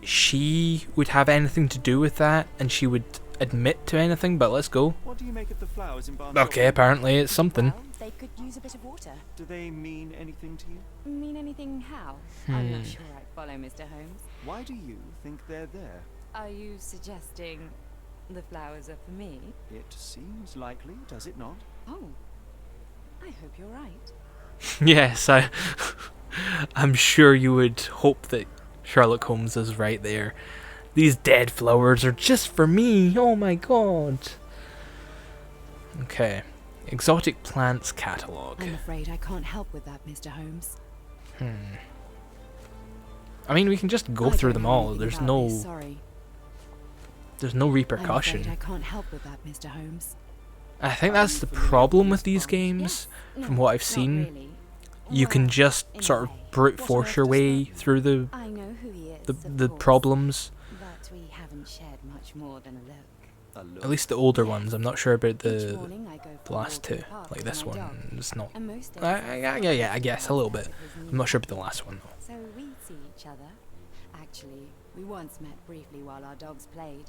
she would have anything to do with that, and she would admit to anything. But let's go. What do you make of the flowers in Barnes? Okay, apparently it's something. Well, they could use a bit of water. Do they mean anything to you? Mean anything how? I'm not sure I follow, Mr. Holmes. Why do you think they're there? Are you suggesting the flowers are for me? It seems likely, does it not? Oh, I hope you're right. Yes, I'm sure you would hope that Sherlock Holmes is right there. These dead flowers are just for me. Oh my god. Okay. Exotic plants catalog. I'm afraid I can't help with that, Mr. Holmes. I mean, we can just go I through don't them know all. anything There's about no this, sorry. there's no I'm repercussion. afraid I can't help with that, Mr. Holmes. I think that's the problem with these games. Yes, From no, what I've not seen, really. you can Well, just in a sort of way. brute What force on your earth does way that through the I know who he is, the of course, problems. but we haven't shared much more than a look. A look. At least the older ones. I'm not sure about Each the morning I go for the a last walk in two. the park Like with this my dog, one, it's not. and most days Yeah, I guess a little bit. I'm not sure about the last one though. So we see each other. Actually, we once met briefly while our dogs played.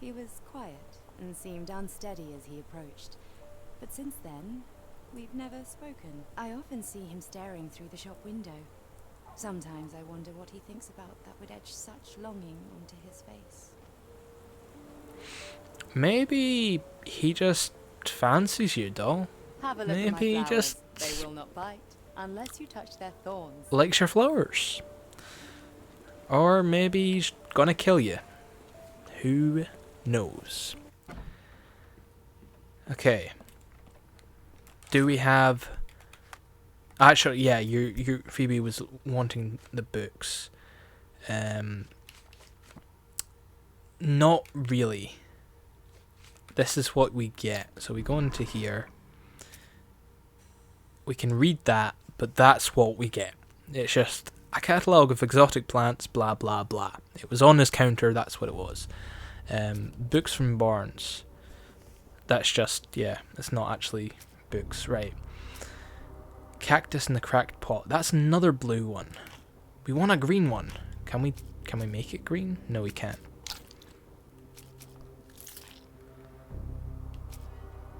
He was quiet and seemed unsteady as he approached. But since then, we've never spoken. I often see him staring through the shop window. Sometimes I wonder what he thinks about that would etch such longing onto his face. Maybe he just fancies you, doll. Have a look Maybe at my flowers. just They will not bite unless you touch their thorns. likes your flowers. Or maybe he's gonna kill you. Who knows? Okay. Do we have... Actually, yeah, your Phoebe was wanting the books. Not really. This is what we get. So we go into here. We can read that, but that's what we get. It's just a catalogue of exotic plants, blah blah blah. It was on his counter, that's what it was. Books from Barnes. That's just, yeah, it's not actually books, right. Cactus in the Cracked Pot. That's another blue one. We want a green one. Can we make it green? No, we can't.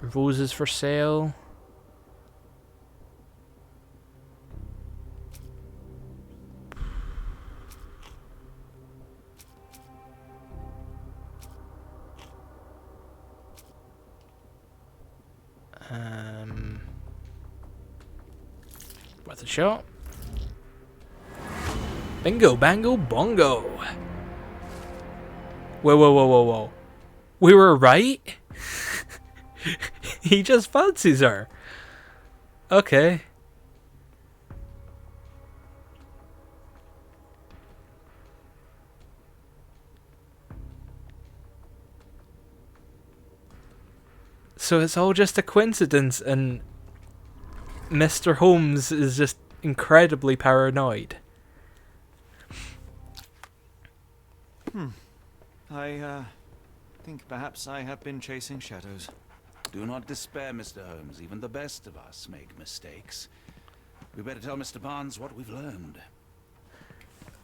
Roses for sale. Worth a shot. Bingo, bango, bongo. Whoa. We were right? He just fancies her. Okay. So it's all just a coincidence, and Mr. Holmes is just incredibly paranoid. I think perhaps I have been chasing shadows. Do not despair, Mr. Holmes. Even the best of us make mistakes. We better tell Mr. Barnes what we've learned.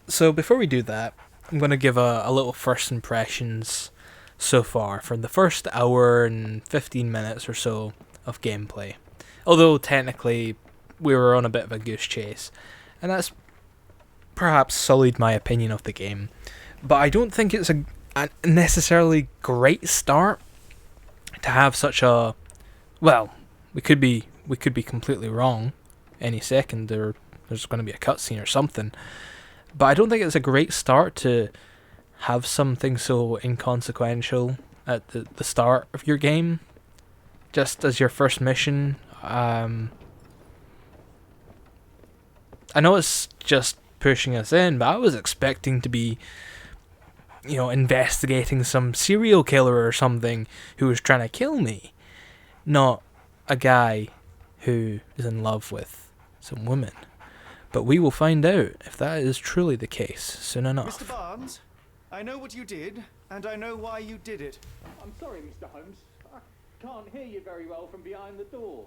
So before we do that, I'm going to give a little first impressions so far for the first hour and 15 minutes or so of gameplay. Although technically we were on a bit of a goose chase, and that's perhaps sullied my opinion of the game. But I don't think it's a necessarily great start to have such a, well, we could be completely wrong any second. There's going to be a cutscene or something, but I don't think it's a great start to have something so inconsequential at the start of your game, just as your first mission. I know it's just pushing us in, but I was expecting to be, investigating some serial killer or something who was trying to kill me, not a guy who is in love with some woman. But we will find out if that is truly the case soon enough. Mr. Barnes, I know what you did, and I know why you did it. I'm sorry, Mr. Holmes. I can't hear you very well from behind the door.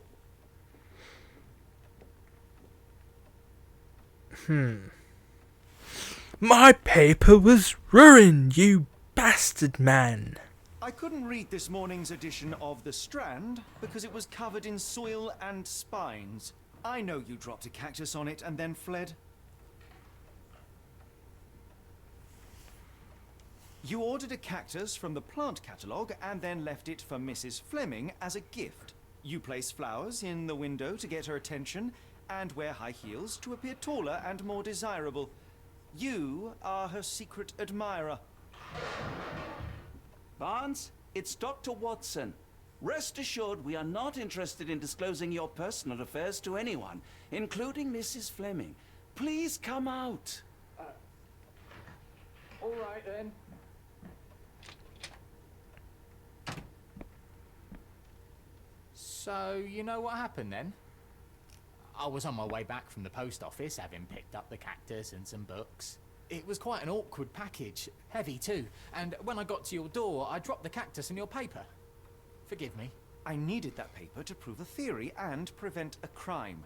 My paper was ruined, you bastard man. I couldn't read this morning's edition of The Strand because it was covered in soil and spines. I know you dropped a cactus on it and then fled. You ordered a cactus from the plant catalogue and then left it for Mrs. Fleming as a gift. You place flowers in the window to get her attention and wear high heels to appear taller and more desirable. You are her secret admirer. Barnes, it's Dr. Watson. Rest assured we are not interested in disclosing your personal affairs to anyone, including Mrs. Fleming. Please come out. All right then. So, you know what happened then? I was on my way back from the post office, having picked up the cactus and some books. It was quite an awkward package, heavy too, and when I got to your door, I dropped the cactus and your paper. Forgive me. I needed that paper to prove a theory and prevent a crime.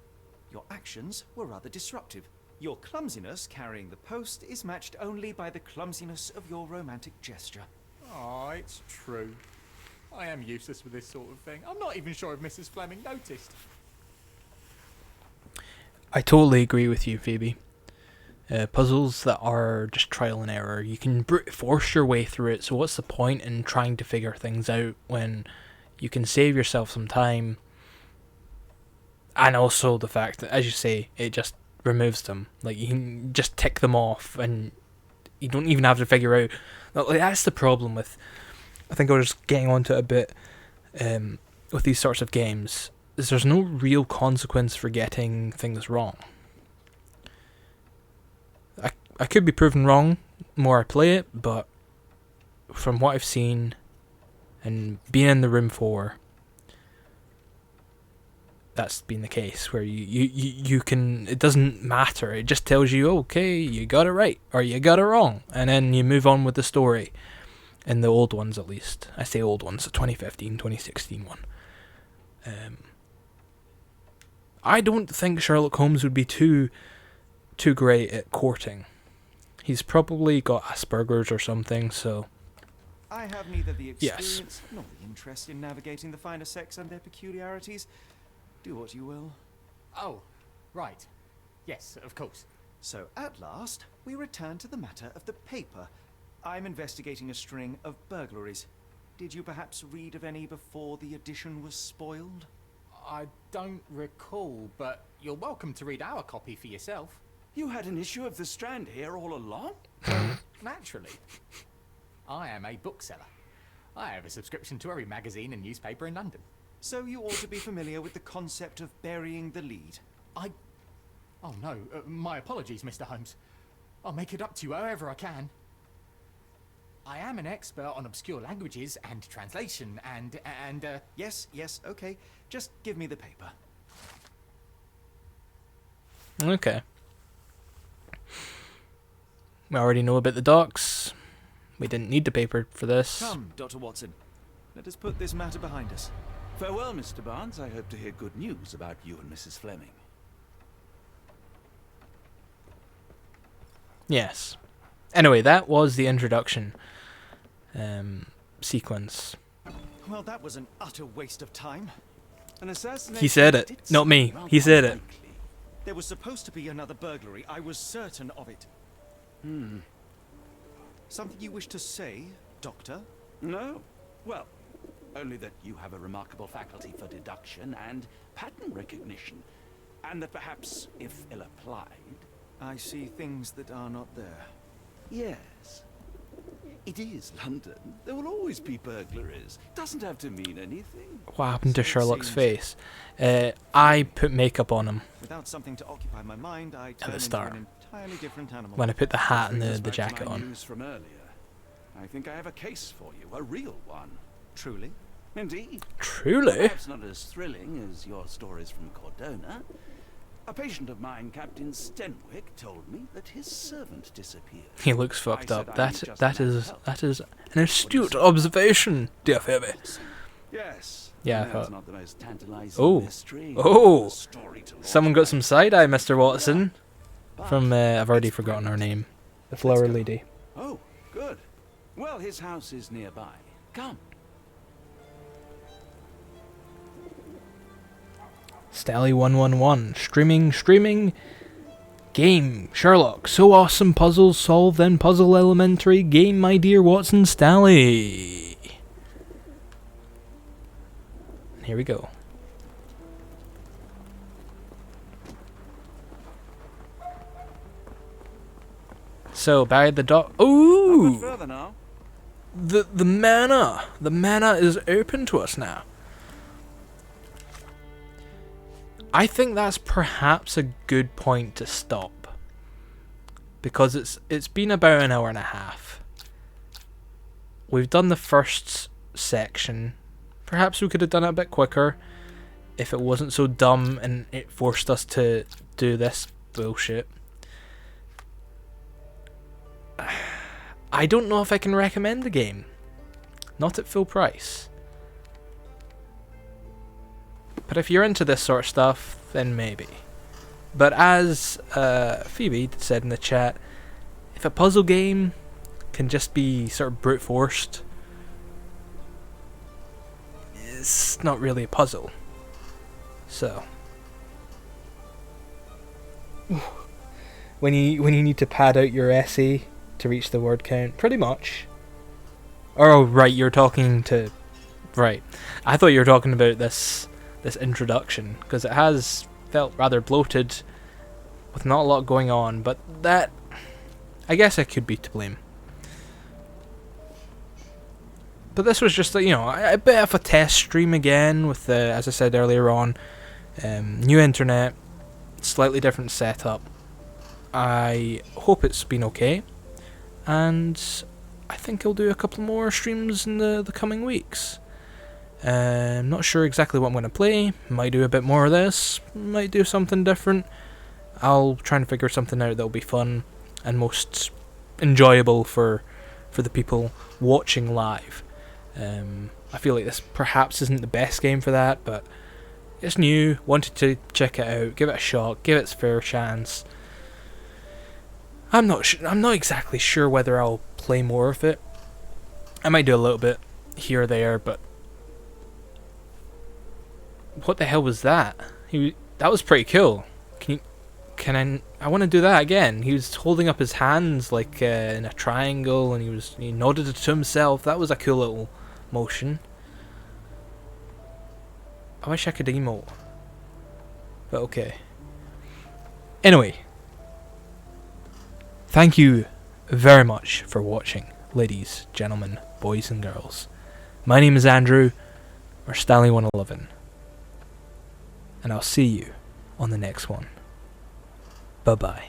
Your actions were rather disruptive. Your clumsiness carrying the post is matched only by the clumsiness of your romantic gesture. Oh, it's true. I am useless with this sort of thing. I'm not even sure if Mrs. Fleming noticed. I totally agree with you, Phoebe. Puzzles that are just trial and error, you can brute force your way through it, so what's the point in trying to figure things out when you can save yourself some time? And also the fact that, as you say, it just removes them. Like, you can just tick them off and you don't even have to figure out. Like, that's the problem with, I think I was just getting onto it a bit with these sorts of games, is there's no real consequence for getting things wrong. I could be proven wrong the more I play it, but from what I've seen and being in the room for, that's been the case, where you can, it doesn't matter, it just tells you, okay, you got it right or you got it wrong, and then you move on with the story. In the old ones, at least. I say old ones, the 2015, 2016 one. I don't think Sherlock Holmes would be too great at courting. He's probably got Asperger's or something, so... I have neither the experience Yes. nor the interest in navigating the finer sex and their peculiarities. Do what you will. Oh, right. Yes, of course. So, at last, we return to the matter of the paper. I'm investigating a string of burglaries. Did you perhaps read of any before the edition was spoiled? I don't recall, but you're welcome to read our copy for yourself. You had an issue of The Strand here all along? Naturally. I am a bookseller. I have a subscription to every magazine and newspaper in London. So you ought to be familiar with the concept of burying the lead. Oh no, my apologies, Mr. Holmes. I'll make it up to you however I can. I am an expert on obscure languages and translation and Yes, okay. Just give me the paper. Okay. We already know about the docks. We didn't need the paper for this. Come, Dr. Watson. Let us put this matter behind us. Farewell, Mr. Barnes. I hope to hear good news about you and Mrs. Fleming. Yes. Anyway, that was the introduction sequence. Well, that was an utter waste of time. An assassination He said it, did not seem me. rather He said it. unlikely. There was supposed to be another burglary. I was certain of it. Something you wish to say, Doctor? No. Well, only that you have a remarkable faculty for deduction and pattern recognition. And that perhaps, if ill applied... I see things that are not there. Yes. It is London. There will always be burglaries. Doesn't have to mean anything. What happened to So it Sherlock's seems. face? I put makeup on him Without something to occupy my mind, I turn the into start. an entirely different animal. when I put the hat and Brings us the back to jacket my on. news from earlier. I think I have a case for you, a real one. Truly? Indeed. Truly? Perhaps not as thrilling as your stories from Cordona. A patient of mine, Captain Stenwick, told me that his servant disappeared. He looks fucked I up. said I That need just that a man is to help. that is an astute observation, dear Phoebe. Yes. Yeah, I That's thought- not the most tantalizing Oh. mystery. Oh. The story to launch Someone got some side eye, Mr. Watson. But From I've already it's forgotten her brilliant. name. The flower go. lady. Oh, good. Well, his house is nearby. Come. Stally 111. Streaming. Game. Sherlock. So awesome puzzles solved then puzzle elementary. Game, my dear Watson Stally. And here we go. So, Barry the dog. A bit Ooh! further now. The mana is open to us now. I think that's perhaps a good point to stop, because it's been about an hour and a half. We've done the first section. Perhaps we could have done it a bit quicker if it wasn't so dumb and it forced us to do this bullshit. I don't know if I can recommend the game. Not at full price. But if you're into this sort of stuff, then maybe. But as Phoebe said in the chat, if a puzzle game can just be sort of brute forced, it's not really a puzzle. So when you need to pad out your essay to reach the word count, pretty much. Oh right, you're talking to... Right. I thought you were talking about this introduction, because it has felt rather bloated with not a lot going on, but that... I guess I could be to blame. But this was just, a bit of a test stream again with, as I said earlier on, new internet, slightly different setup. I hope it's been okay, and I think I'll do a couple more streams in the coming weeks. I'm not sure exactly what I'm going to play. Might do a bit more of this, might do something different. I'll try and figure something out that'll be fun and most enjoyable for the people watching live. I feel like this perhaps isn't the best game for that, but it's new, wanted to check it out, give it a shot, give it its fair chance. I'm not exactly sure whether I'll play more of it. I might do a little bit here or there, but what the hell was that? That was pretty cool. I want to do that again. He was holding up his hands like in a triangle, and he nodded it to himself. That was a cool little motion. I wish I could emote, but okay. Anyway, thank you very much for watching, ladies, gentlemen, boys and girls. My name is Andrew, or Stally111, and I'll see you on the next one. Bye-bye.